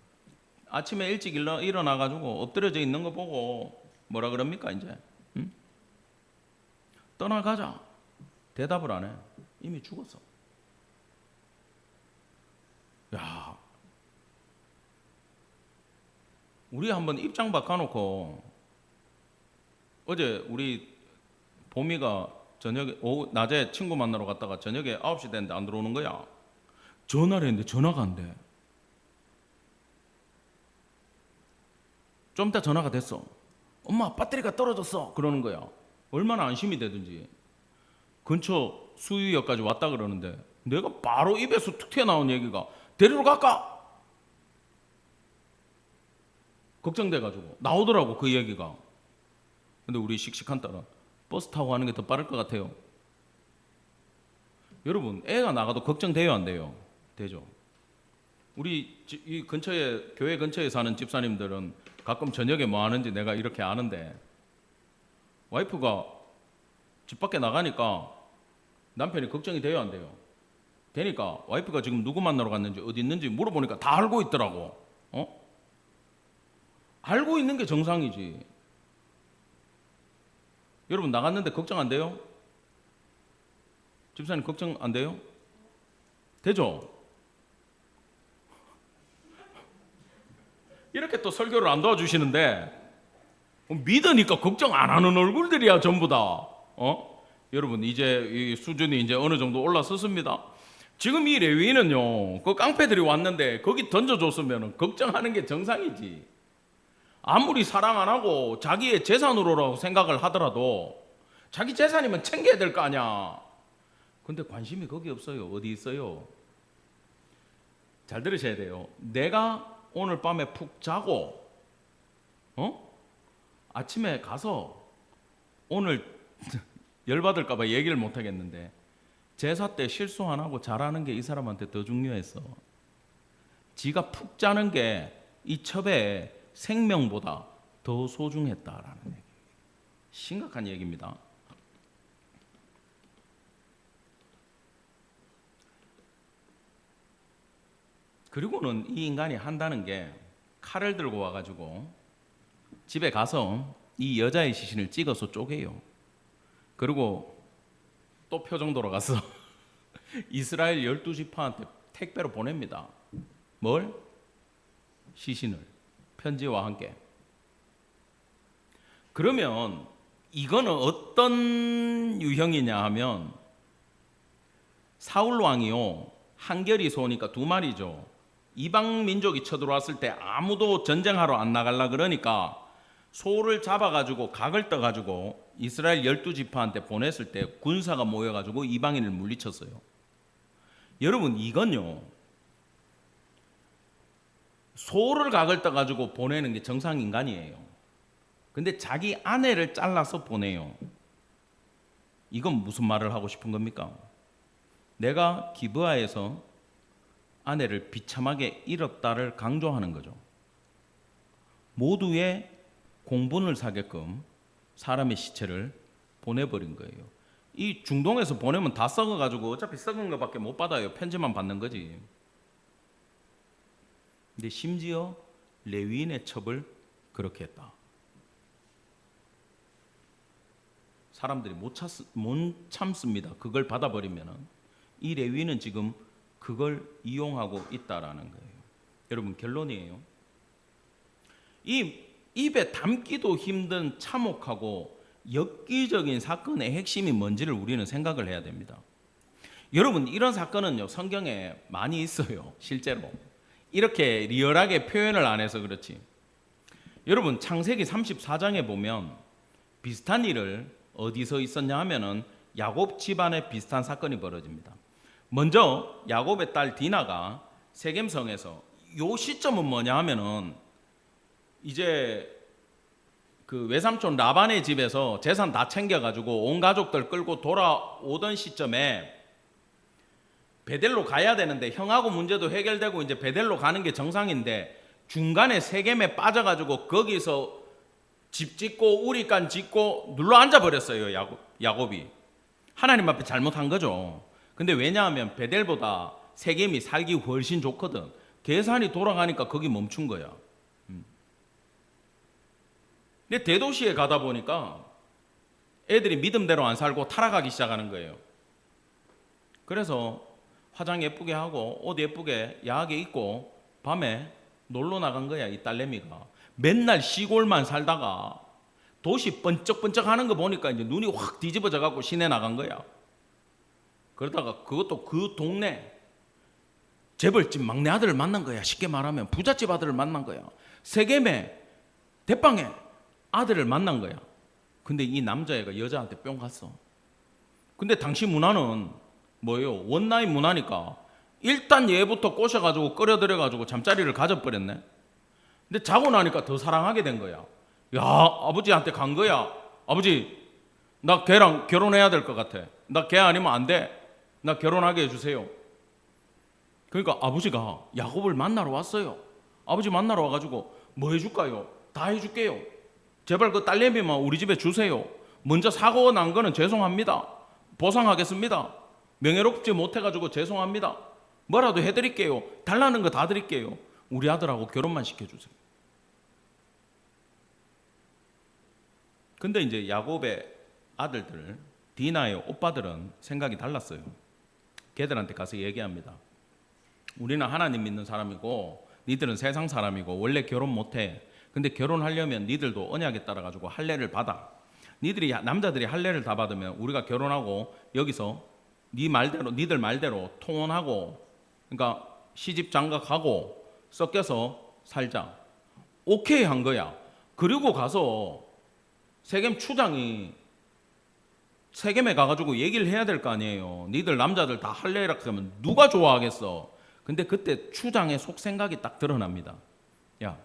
아침에 일찍 일어나가지고 엎드려져 있는 거 보고 뭐라 그럽니까 이제? 떠나가자. 대답을 안 해. 이미 죽었어. 야, 우리 한번 입장 바꿔놓고, 어제 우리 보미가 저녁에 낮에 친구 만나러 갔다가 저녁에 9시 됐는데 안 들어오는 거야. 전화를 했는데 전화가 안 돼. 좀 이따 전화가 됐어. 엄마, 배터리가 떨어졌어 그러는 거야. 얼마나 안심이 되든지. 근처 수유역까지 왔다 그러는데 내가 바로 입에서 툭 튀어나온 얘기가, 데리러 갈까? 걱정돼가지고 나오더라고, 그 얘기가. 근데 우리 씩씩한 딸은 버스 타고 가는 게 더 빠를 것 같아요. 여러분, 애가 나가도 걱정돼요, 안 돼요? 되죠. 우리 이 근처에, 교회 근처에 사는 집사님들은 가끔 저녁에 뭐 하는지 내가 이렇게 아는데, 와이프가 집 밖에 나가니까 남편이 걱정이 돼요, 안 돼요? 되니까 와이프가 지금 누구 만나러 갔는지 어디 있는지 물어보니까 다 알고 있더라고. 알고 있는 게 정상이지. 여러분, 나갔는데 걱정 안 돼요? 집사님 걱정 안 돼요? 되죠? 이렇게 또 설교를 안 도와주시는데 믿으니까 걱정 안 하는 얼굴들이야 전부 다. 여러분, 이제 이 수준이 이제 어느 정도 올라섰습니다. 지금 이 레위인은요, 그 깡패들이 왔는데 거기 던져줬으면 걱정하는 게 정상이지. 아무리 사랑 안 하고 자기의 재산으로라고 생각을 하더라도 자기 재산이면 챙겨야 될 거 아니야. 근데 관심이 거기 없어요. 어디 있어요? 잘 들으셔야 돼요. 내가 오늘 밤에 푹 자고 아침에 가서 오늘 열받을까 봐 얘기를 못 하겠는데 제사 때 실수 안 하고 잘하는 게 이 사람한테 더 중요했어. 지가 푹 자는 게 이 첩의 생명보다 더 소중했다라는 얘기. 심각한 얘기입니다. 그리고는 이 인간이 한다는 게 칼을 들고 와가지고 집에 가서 이 여자의 시신을 찍어서 쪼개요. 그리고 또 표정 돌아가서 이스라엘 12지파한테 택배로 보냅니다. 뭘? 시신을. 편지와 함께. 그러면 이거는 어떤 유형이냐 하면 사울 왕이요, 한결이 소니까 두 마리죠. 이방 민족이 쳐들어왔을 때 아무도 전쟁하러 안 나가려 그러니까 소를 잡아가지고 각을 떠가지고 이스라엘 12지파한테 보냈을 때 군사가 모여가지고 이방인을 물리쳤어요. 여러분, 이건요, 소를 각을 떠가지고 보내는 게 정상인간이에요. 근데 자기 아내를 잘라서 보내요. 이건 무슨 말을 하고 싶은 겁니까? 내가 기브아에서 아내를 비참하게 잃었다를 강조하는 거죠. 모두의 공분을 사게끔 사람의 시체를 보내버린 거예요. 이 중동에서 보내면 다 썩어가지고 어차피 썩은 것밖에 못 받아요. 편지만 받는 거지. 근데 심지어 레위인의 첩을 그렇게 했다. 사람들이 못 참습니다. 그걸 받아버리면은. 이 레위인은 지금 그걸 이용하고 있다라는 거예요. 여러분, 결론이에요. 이 입에 담기도 힘든 참혹하고 엽기적인 사건의 핵심이 뭔지를 우리는 생각을 해야 됩니다. 여러분, 이런 사건은요, 성경에 많이 있어요. 실제로. 이렇게 리얼하게 표현을 안 해서 그렇지. 여러분, 창세기 34장에 보면 비슷한 일을 어디서 있었냐 하면은 야곱 집안에 비슷한 사건이 벌어집니다. 먼저 야곱의 딸 디나가 세겜성에서, 요 시점은 뭐냐 하면은 이제 그 외삼촌 라반의 집에서 재산 다 챙겨가지고 온 가족들 끌고 돌아오던 시점에 베델로 가야 되는데 형하고 문제도 해결되고 이제 베델로 가는 게 정상인데 중간에 세겜에 빠져가지고 거기서 집 짓고 우리간 짓고 눌러 앉아 버렸어요. 야곱이 하나님 앞에 잘못한 거죠. 근데 왜냐하면 베델보다 세겜이 살기 훨씬 좋거든. 계산이 돌아가니까 거기 멈춘 거야. 근데 대도시에 가다 보니까 애들이 믿음대로 안 살고 타락하기 시작하는 거예요. 그래서 화장 예쁘게 하고 옷 예쁘게 야하게 입고 밤에 놀러 나간 거야. 이 딸내미가 맨날 시골만 살다가 도시 번쩍번쩍 하는 거 보니까 이제 눈이 확 뒤집어져 갖고 시내 나간 거야. 그러다가 그것도 그 동네 재벌집 막내 아들을 만난 거야. 쉽게 말하면 부잣집 아들을 만난 거야. 세겜에 대빵에 아들을 만난 거야. 근데 이 남자애가 여자한테 뿅 갔어. 근데 당시 문화는 뭐예요? 원나잇 문화니까 일단 얘부터 꼬셔가지고 끌어들여가지고 잠자리를 가져버렸네. 근데 자고 나니까 더 사랑하게 된 거야. 야, 아버지한테 간 거야. 아버지, 나 걔랑 결혼해야 될 것 같아. 나 걔 아니면 안 돼. 나 결혼하게 해주세요. 그러니까 아버지가 야곱을 만나러 왔어요. 아버지 만나러 와가지고 뭐 해줄까요? 다 해줄게요. 제발 그 딸내미만 우리 집에 주세요. 먼저 사고 난 거는 죄송합니다. 보상하겠습니다. 명예롭지 못해가지고 죄송합니다. 뭐라도 해드릴게요. 달라는 거 다 드릴게요. 우리 아들하고 결혼만 시켜주세요. 근데 이제 야곱의 아들들, 디나의 오빠들은 생각이 달랐어요. 걔들한테 가서 얘기합니다. 우리는 하나님 믿는 사람이고 니들은 세상 사람이고 원래 결혼 못해. 근데 결혼하려면 니들도 언약에 따라가지고 할례를 받아. 니들이 남자들이 할례를 다 받으면 우리가 결혼하고 여기서 니들 말대로 통혼하고, 그러니까 시집 장가가고 섞여서 살자. 오케이 한 거야. 그리고 가서 세겜 추장이 세겜에 가가지고 얘기를 해야 될 거 아니에요. 니들 남자들 다 할례라 하면 누가 좋아하겠어. 근데 그때 추장의 속생각이 딱 드러납니다. 야,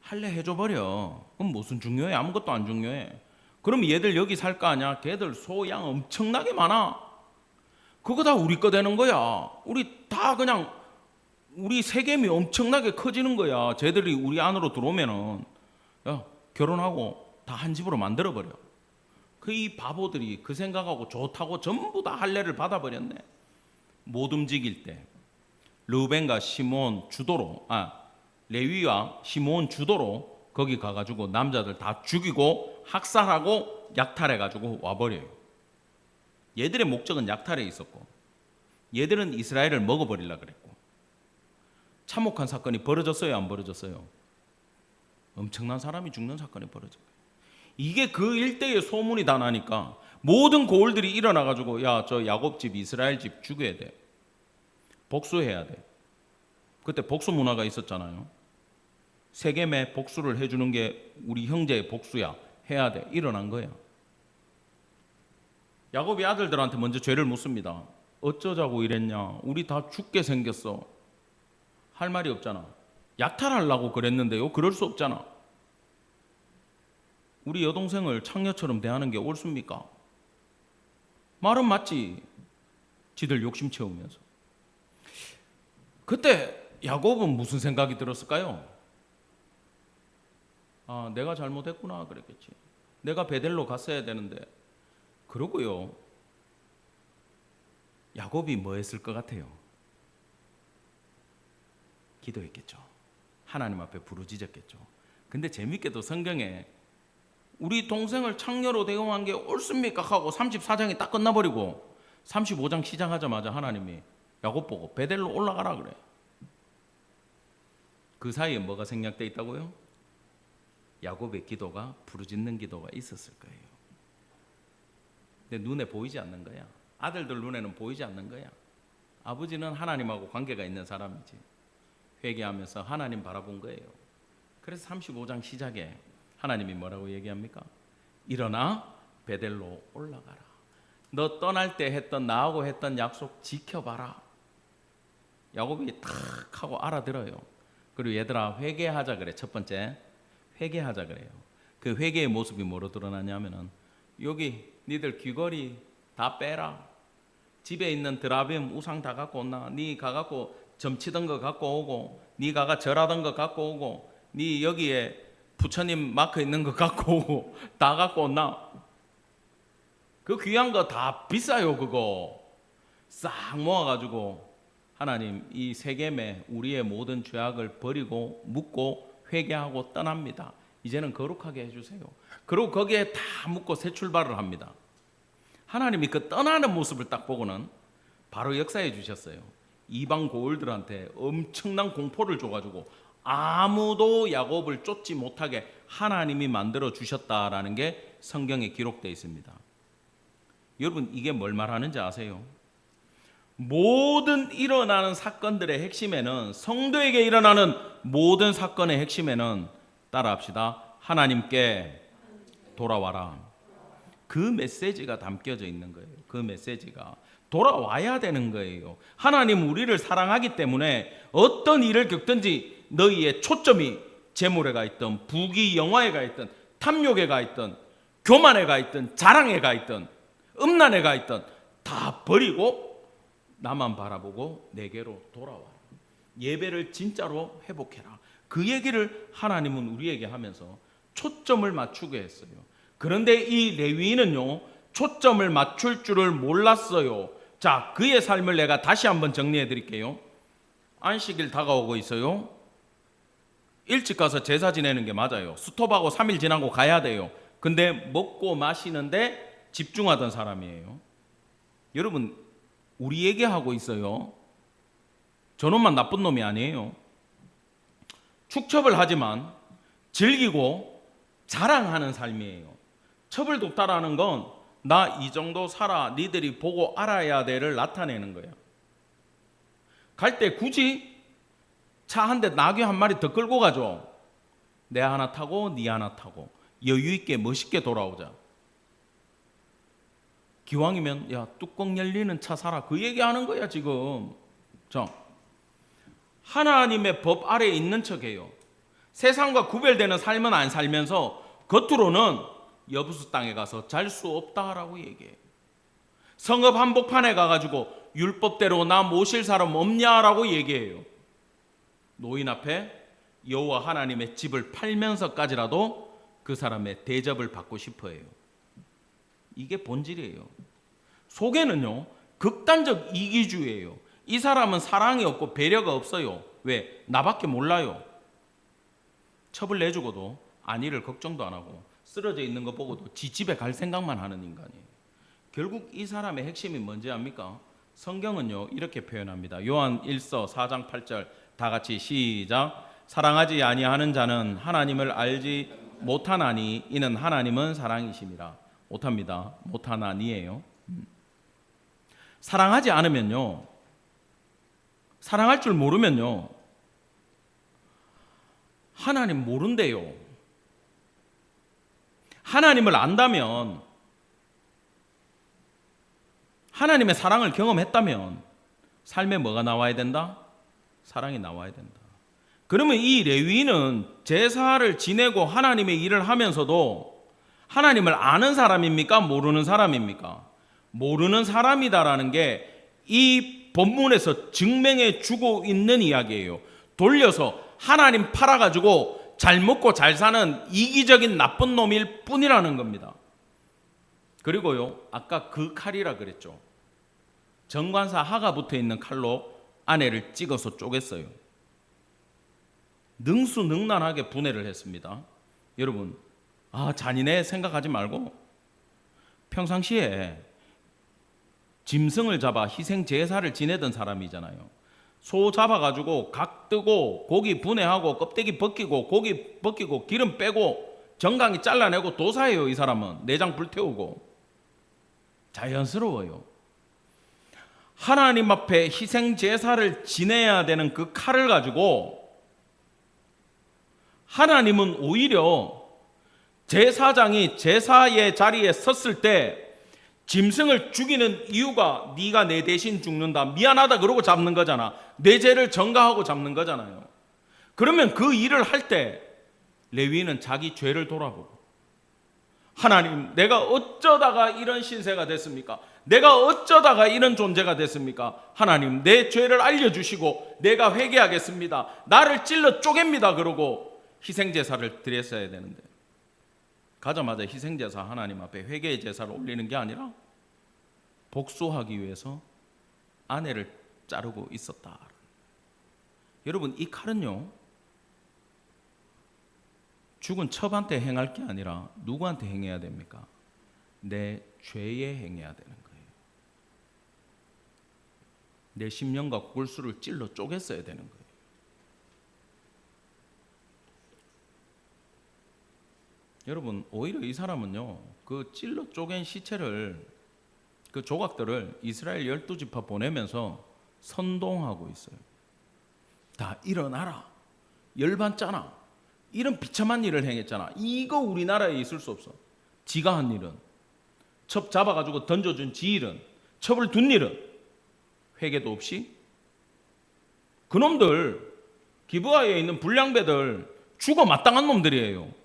할례 해줘버려. 그럼 무슨 중요해? 아무것도 안 중요해. 그럼 얘들 여기 살 거 아니야? 걔들 소양 엄청나게 많아. 그거 다 우리 거 되는 거야. 우리 다 그냥 우리 세겜이 엄청나게 커지는 거야. 쟤들이 우리 안으로 들어오면은 야, 결혼하고 다 한 집으로 만들어버려. 그 이 바보들이 그 생각하고 좋다고 전부 다 할례를 받아버렸네. 못 움직일 때 르우벤과 시몬 주도로 레위와 시몬 주도로 거기 가가지고 남자들 다 죽이고 학살하고 약탈해가지고 와버려요. 얘들의 목적은 약탈에 있었고 얘들은 이스라엘을 먹어버리려고 그랬고. 참혹한 사건이 벌어졌어요, 안 벌어졌어요? 엄청난 사람이 죽는 사건이 벌어졌어요. 이게 그 일대의 소문이 다 나니까 모든 고을들이 일어나가지고 야, 저 야곱 집, 이스라엘 집 죽여야 돼. 복수해야 돼. 그때 복수 문화가 있었잖아요. 세겜에 복수를 해주는 게 우리 형제의 복수야. 해야 돼. 일어난 거야. 야곱이 아들들한테 먼저 죄를 묻습니다. 어쩌자고 이랬냐? 우리 다 죽게 생겼어. 할 말이 없잖아. 약탈하려고 그랬는데요. 그럴 수 없잖아. 우리 여동생을 창녀처럼 대하는 게 옳습니까? 말은 맞지. 지들 욕심 채우면서. 그때 야곱은 무슨 생각이 들었을까요? 아, 내가 잘못했구나 그랬겠지. 내가 베델로 갔어야 되는데. 그러고요. 야곱이 뭐 했을 것 같아요? 기도했겠죠. 하나님 앞에 부르짖었겠죠. 근데 재밌게도 성경에 우리 동생을 창녀로 대응한 게 옳습니까? 하고 34장이 딱 끝나버리고 35장 시작하자마자 하나님이 야곱 보고 베델로 올라가라 그래. 그 사이에 뭐가 생략되어 있다고요? 야곱의 기도가, 부르짖는 기도가 있었을 거예요. 근데 눈에 보이지 않는 거야. 아들들 눈에는 보이지 않는 거야. 아버지는 하나님하고 관계가 있는 사람이지. 회개하면서 하나님 바라본 거예요. 그래서 35장 시작에 하나님이 뭐라고 얘기합니까? 일어나 베델로 올라가라. 너 떠날 때 했던, 나하고 했던 약속 지켜봐라. 야곱이 탁 하고 알아들어요. 그리고 얘들아 회개하자 그래. 첫 번째 회개하자 그래요. 그 회개의 모습이 뭐로 드러나냐면은 여기 니들 귀걸이 다 빼라. 집에 있는 드라빔 우상 다 갖고 온나. 니 가갖고 점치던 거 갖고 오고, 니 가가 절하던 거 갖고 오고, 니 여기에 부처님 마크 있는 거 갖고 오고 다 갖고 온나. 그 귀한 거 다 비싸요. 그거 싹 모아가지고 하나님 이 세겜에 우리의 모든 죄악을 버리고 묻고 회개하고 떠납니다. 이제는 거룩하게 해주세요. 그리고 거기에 다 묻고 새 출발을 합니다. 하나님이 그 떠나는 모습을 딱 보고는 바로 역사해 주셨어요. 이방 고을들한테 엄청난 공포를 줘가지고 아무도 야곱을 쫓지 못하게 하나님이 만들어 주셨다라는 게 성경에 기록되어 있습니다. 여러분 이게 뭘 말하는지 아세요? 모든 일어나는 사건들의 핵심에는, 성도에게 일어나는 모든 사건의 핵심에는 따라합시다. 하나님께 돌아와라. 그 메시지가 담겨져 있는 거예요. 그 메시지가 돌아와야 되는 거예요. 하나님 우리를 사랑하기 때문에 어떤 일을 겪든지 너희의 초점이 재물에 가 있든 부귀 영화에 가 있든 탐욕에 가 있든 교만에 가 있든 자랑에 가 있든 음란에 가 있든 다 버리고 나만 바라보고 내게로 돌아와. 예배를 진짜로 회복해라. 그 얘기를 하나님은 우리에게 하면서 초점을 맞추게 했어요. 그런데 이 레위인은요, 초점을 맞출 줄을 몰랐어요. 자, 그의 삶을 내가 다시 한번 정리해 드릴게요. 안식일 다가오고 있어요. 일찍 가서 제사 지내는 게 맞아요. 스톱하고 3일 지나고 가야 돼요. 근데 먹고 마시는데 집중하던 사람이에요. 여러분, 우리 얘기하고 있어요. 저놈만 나쁜 놈이 아니에요. 축첩을 하지만 즐기고 자랑하는 삶이에요. 첩을 돕다라는 건 나 이 정도 살아, 니들이 보고 알아야 돼를 나타내는 거예요. 갈 때 굳이 차 한 대 나귀 한 마리 더 끌고 가죠. 내 하나 타고 니 하나 타고 여유 있게 멋있게 돌아오자. 기왕이면 야 뚜껑 열리는 차 사라, 그 얘기하는 거야 지금. 하나님의 법 아래에 있는 척해요. 세상과 구별되는 삶은 안 살면서 겉으로는 여부수 땅에 가서 잘 수 없다라고 얘기해요. 성읍 한복판에 가가지고 율법대로 나 모실 사람 없냐라고 얘기해요. 노인 앞에 여호와 하나님의 집을 팔면서까지라도 그 사람의 대접을 받고 싶어 해요. 이게 본질이에요. 속에는요 극단적 이기주의예요. 이 사람은 사랑이 없고 배려가 없어요. 왜? 나밖에 몰라요. 첩을 내주고도 안위를 걱정도 안 하고 쓰러져 있는 거 보고도 지 집에 갈 생각만 하는 인간이에요. 결국 이 사람의 핵심이 뭔지 압니까? 성경은요 이렇게 표현합니다. 요한 1서 4장 8절 다 같이 시작. 사랑하지 아니하는 자는 하나님을 알지 못하나니 이는 하나님은 사랑이심이라. 못합니다. 못하나니예요. 사랑하지 않으면요, 사랑할 줄 모르면요 하나님 모른대요. 하나님을 안다면, 하나님의 사랑을 경험했다면 삶에 뭐가 나와야 된다? 사랑이 나와야 된다. 그러면 이 레위인은 제사를 지내고 하나님의 일을 하면서도 하나님을 아는 사람입니까? 모르는 사람입니까? 모르는 사람이다라는 게 이 본문에서 증명해 주고 있는 이야기예요. 돌려서 하나님 팔아가지고 잘 먹고 잘 사는 이기적인 나쁜 놈일 뿐이라는 겁니다. 그리고요 아까 그 칼이라 그랬죠. 정관사 하가 붙어 있는 칼로 아내를 찍어서 쪼갰어요. 능수능란하게 분해를 했습니다. 여러분, 잔인해 생각하지 말고 평상시에 짐승을 잡아 희생 제사를 지내던 사람이잖아요. 소 잡아가지고 각 뜨고 고기 분해하고 껍데기 벗기고 고기 벗기고 기름 빼고 정강이 잘라내고 도사예요. 이 사람은 내장 불태우고. 자연스러워요. 하나님 앞에 희생 제사를 지내야 되는 그 칼을 가지고 하나님은 오히려 제사장이 제사의 자리에 섰을 때 짐승을 죽이는 이유가 네가 내 대신 죽는다, 미안하다 그러고 잡는 거잖아. 내 죄를 전가하고 잡는 거잖아요. 그러면 그 일을 할 때 레위인은 자기 죄를 돌아보고, 하나님 내가 어쩌다가 이런 신세가 됐습니까? 내가 어쩌다가 이런 존재가 됐습니까? 하나님 내 죄를 알려주시고 내가 회개하겠습니다. 나를 찔러 쪼갭니다. 그러고 희생제사를 드렸어야 되는데 가자마자 희생제사 하나님 앞에 회개의 제사를 올리는 게 아니라 복수하기 위해서 아내를 자르고 있었다. 여러분, 이 칼은요 죽은 첩한테 행할 게 아니라 누구한테 행해야 됩니까? 내 죄에 행해야 되는 거예요. 내 심령과 골수를 찔러 쪼갰어야 되는 거예요. 여러분, 오히려 이 사람은요 그 찔러 쪼갠 시체를, 그 조각들을 이스라엘 12지파 보내면서 선동하고 있어요. 다 일어나라, 열받잖아, 이런 비참한 일을 행했잖아. 이거 우리나라에 있을 수 없어. 지가 한 일은, 첩 잡아가지고 던져준 지 일은, 첩을 둔 일은 회개도 없이. 그놈들 기브아에 있는 불량배들 죽어 마땅한 놈들이에요.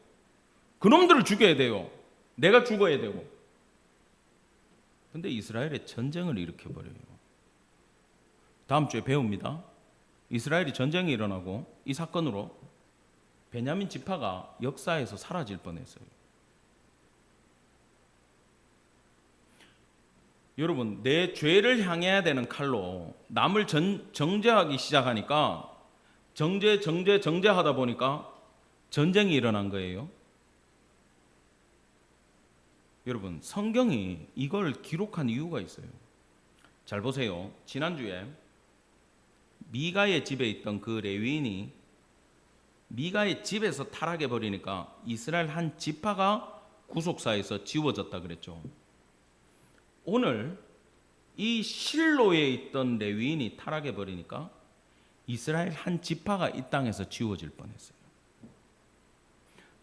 그놈들을 죽여야 돼요. 내가 죽어야 되고. 근데 이스라엘의 전쟁을 일으켜버려요. 다음 주에 배웁니다. 이스라엘이 전쟁이 일어나고 이 사건으로 베냐민 지파가 역사에서 사라질 뻔했어요. 여러분, 내 죄를 향해야 되는 칼로 남을 정죄하기 시작하니까 정죄하다 보니까 전쟁이 일어난 거예요. 여러분, 성경이 이걸 기록한 이유가 있어요. 잘 보세요. 지난주에 미가의 집에 있던 그 레위인이 미가의 집에서 타락해 버리니까 이스라엘 한 지파가 구속사에서 지워졌다 그랬죠. 오늘 이 실로에 있던 레위인이 타락해 버리니까 이스라엘 한 지파가 이 땅에서 지워질 뻔했어요.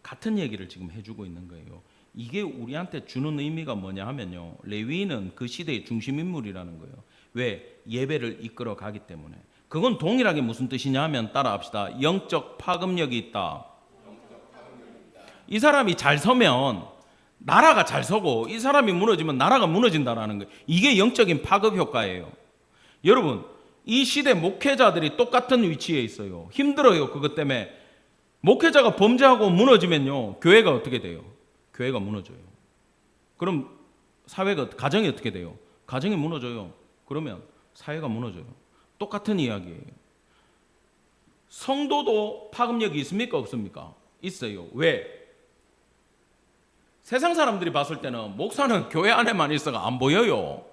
같은 얘기를 지금 해주고 있는 거예요. 이게 우리한테 주는 의미가 뭐냐 하면요, 레위인은 그 시대의 중심 인물이라는 거예요. 왜? 예배를 이끌어 가기 때문에. 그건 동일하게 무슨 뜻이냐 하면 따라합시다. 영적 파급력이 있다. 이 사람이 잘 서면 나라가 잘 서고, 이 사람이 무너지면 나라가 무너진다라는 거예요. 이게 영적인 파급 효과예요. 여러분, 이 시대 목회자들이 똑같은 위치에 있어요. 힘들어요. 그것 때문에. 목회자가 범죄하고 무너지면요, 교회가 어떻게 돼요? 교회가 무너져요. 그럼 사회가, 가정이 어떻게 돼요? 가정이 무너져요. 그러면 사회가 무너져요. 똑같은 이야기예요. 성도도 파급력이 있습니까? 없습니까? 있어요. 왜? 세상 사람들이 봤을 때는 목사는 교회 안에만 있어가 안 보여요.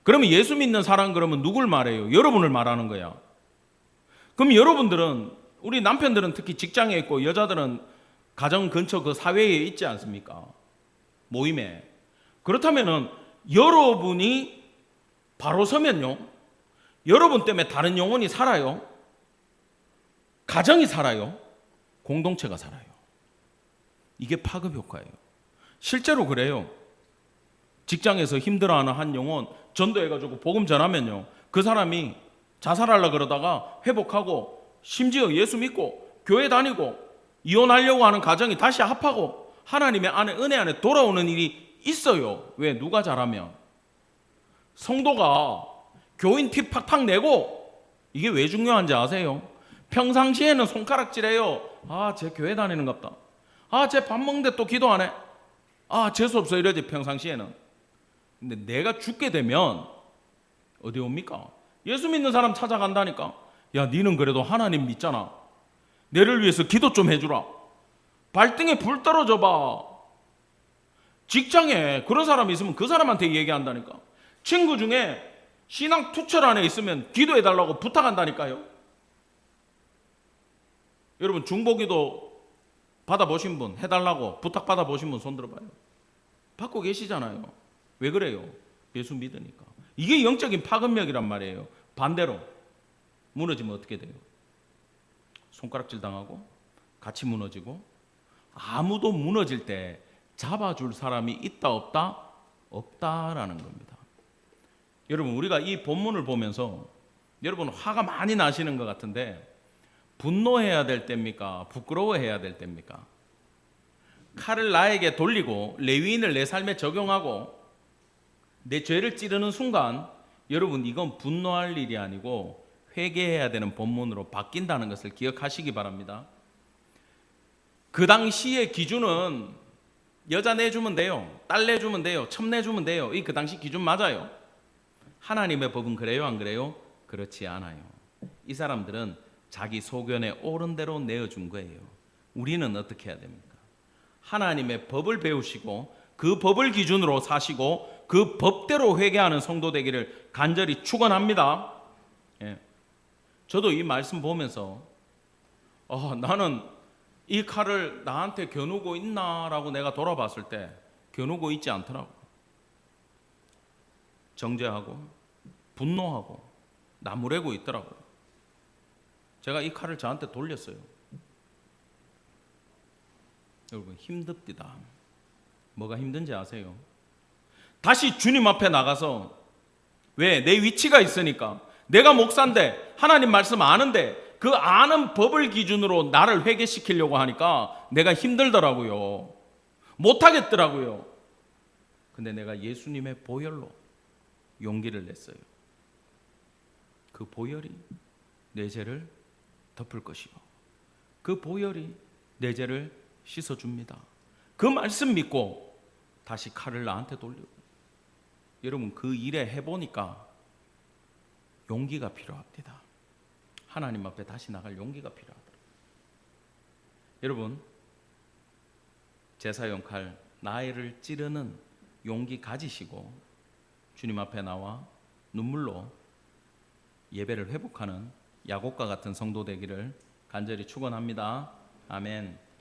그러면 예수 믿는 사람 그러면 누굴 말해요? 여러분을 말하는 거야. 그럼 여러분들은, 우리 남편들은 특히 직장에 있고 여자들은 가정 근처 그 사회에 있지 않습니까? 모임에. 그렇다면은 여러분이 바로 서면요, 여러분 때문에 다른 영혼이 살아요. 가정이 살아요. 공동체가 살아요. 이게 파급 효과예요. 실제로 그래요. 직장에서 힘들어하는 한 영혼 전도해가지고 복음 전하면요, 그 사람이 자살하려고 그러다가 회복하고, 심지어 예수 믿고 교회 다니고, 이혼하려고 하는 가정이 다시 합하고 하나님의 은혜 안에 돌아오는 일이 있어요. 왜? 누가 잘하면. 성도가 교인 티 팍팍 내고. 이게 왜 중요한지 아세요? 평상시에는 손가락질해요. 아, 쟤 교회 다니는 것 같다. 아, 쟤 밥 먹는데 또 기도 안 해. 아, 재수없어 이러지 평상시에는. 근데 내가 죽게 되면 어디 옵니까? 예수 믿는 사람 찾아간다니까. 야, 니는 그래도 하나님 믿잖아. 내를 위해서 기도 좀 해주라. 발등에 불 떨어져 봐. 직장에 그런 사람이 있으면 그 사람한테 얘기한다니까. 친구 중에 신앙 투철 안에 있으면 기도해달라고 부탁한다니까요. 여러분, 중보기도 받아보신 분, 해달라고 부탁 받아보신 분 손 들어봐요. 받고 계시잖아요. 왜 그래요? 예수 믿으니까. 이게 영적인 파급력이란 말이에요. 반대로 무너지면 어떻게 돼요? 손가락질 당하고 같이 무너지고. 아무도 무너질 때 잡아줄 사람이 있다 없다? 없다라는 겁니다. 여러분, 우리가 이 본문을 보면서 여러분 화가 많이 나시는 것 같은데, 분노해야 될 때입니까? 부끄러워해야 될 때입니까? 칼을 나에게 돌리고 레위인을 내 삶에 적용하고 내 죄를 찌르는 순간, 여러분, 이건 분노할 일이 아니고 회개해야 되는 본문으로 바뀐다는 것을 기억하시기 바랍니다. 그 당시의 기준은 여자 내주면 돼요, 딸 내주면 돼요, 첩 내주면 돼요. 이 그 당시 기준 맞아요. 하나님의 법은 그래요, 안 그래요? 그렇지 않아요. 이 사람들은 자기 소견에 옳은 대로 내어준 거예요. 우리는 어떻게 해야 됩니까? 하나님의 법을 배우시고 그 법을 기준으로 사시고 그 법대로 회개하는 성도 되기를 간절히 축원합니다. 예. 저도 이 말씀 보면서 나는 이 칼을 나한테 겨누고 있나라고 내가 돌아봤을 때 겨누고 있지 않더라고. 정죄하고 분노하고 나무래고 있더라고요. 제가 이 칼을 저한테 돌렸어요. 여러분, 힘듭니다. 뭐가 힘든지 아세요? 다시 주님 앞에 나가서, 왜? 내 위치가 있으니까. 내가 목사인데 하나님 말씀 아는데 그 아는 법을 기준으로 나를 회개시키려고 하니까 내가 힘들더라고요. 못하겠더라고요. 근데 내가 예수님의 보혈로 용기를 냈어요. 그 보혈이 내 죄를 덮을 것이고 그 보혈이 내 죄를 씻어줍니다. 그 말씀 믿고 다시 칼을 나한테 돌리고. 여러분, 그 일에 해보니까 용기가 필요합니다. 하나님 앞에 다시 나갈 용기가 필요하더라고요. 여러분, 제사용 칼, 나를 찌르는 용기 가지시고 주님 앞에 나와 눈물로 예배를 회복하는 야곱과 같은 성도 되기를 간절히 축원합니다. 아멘.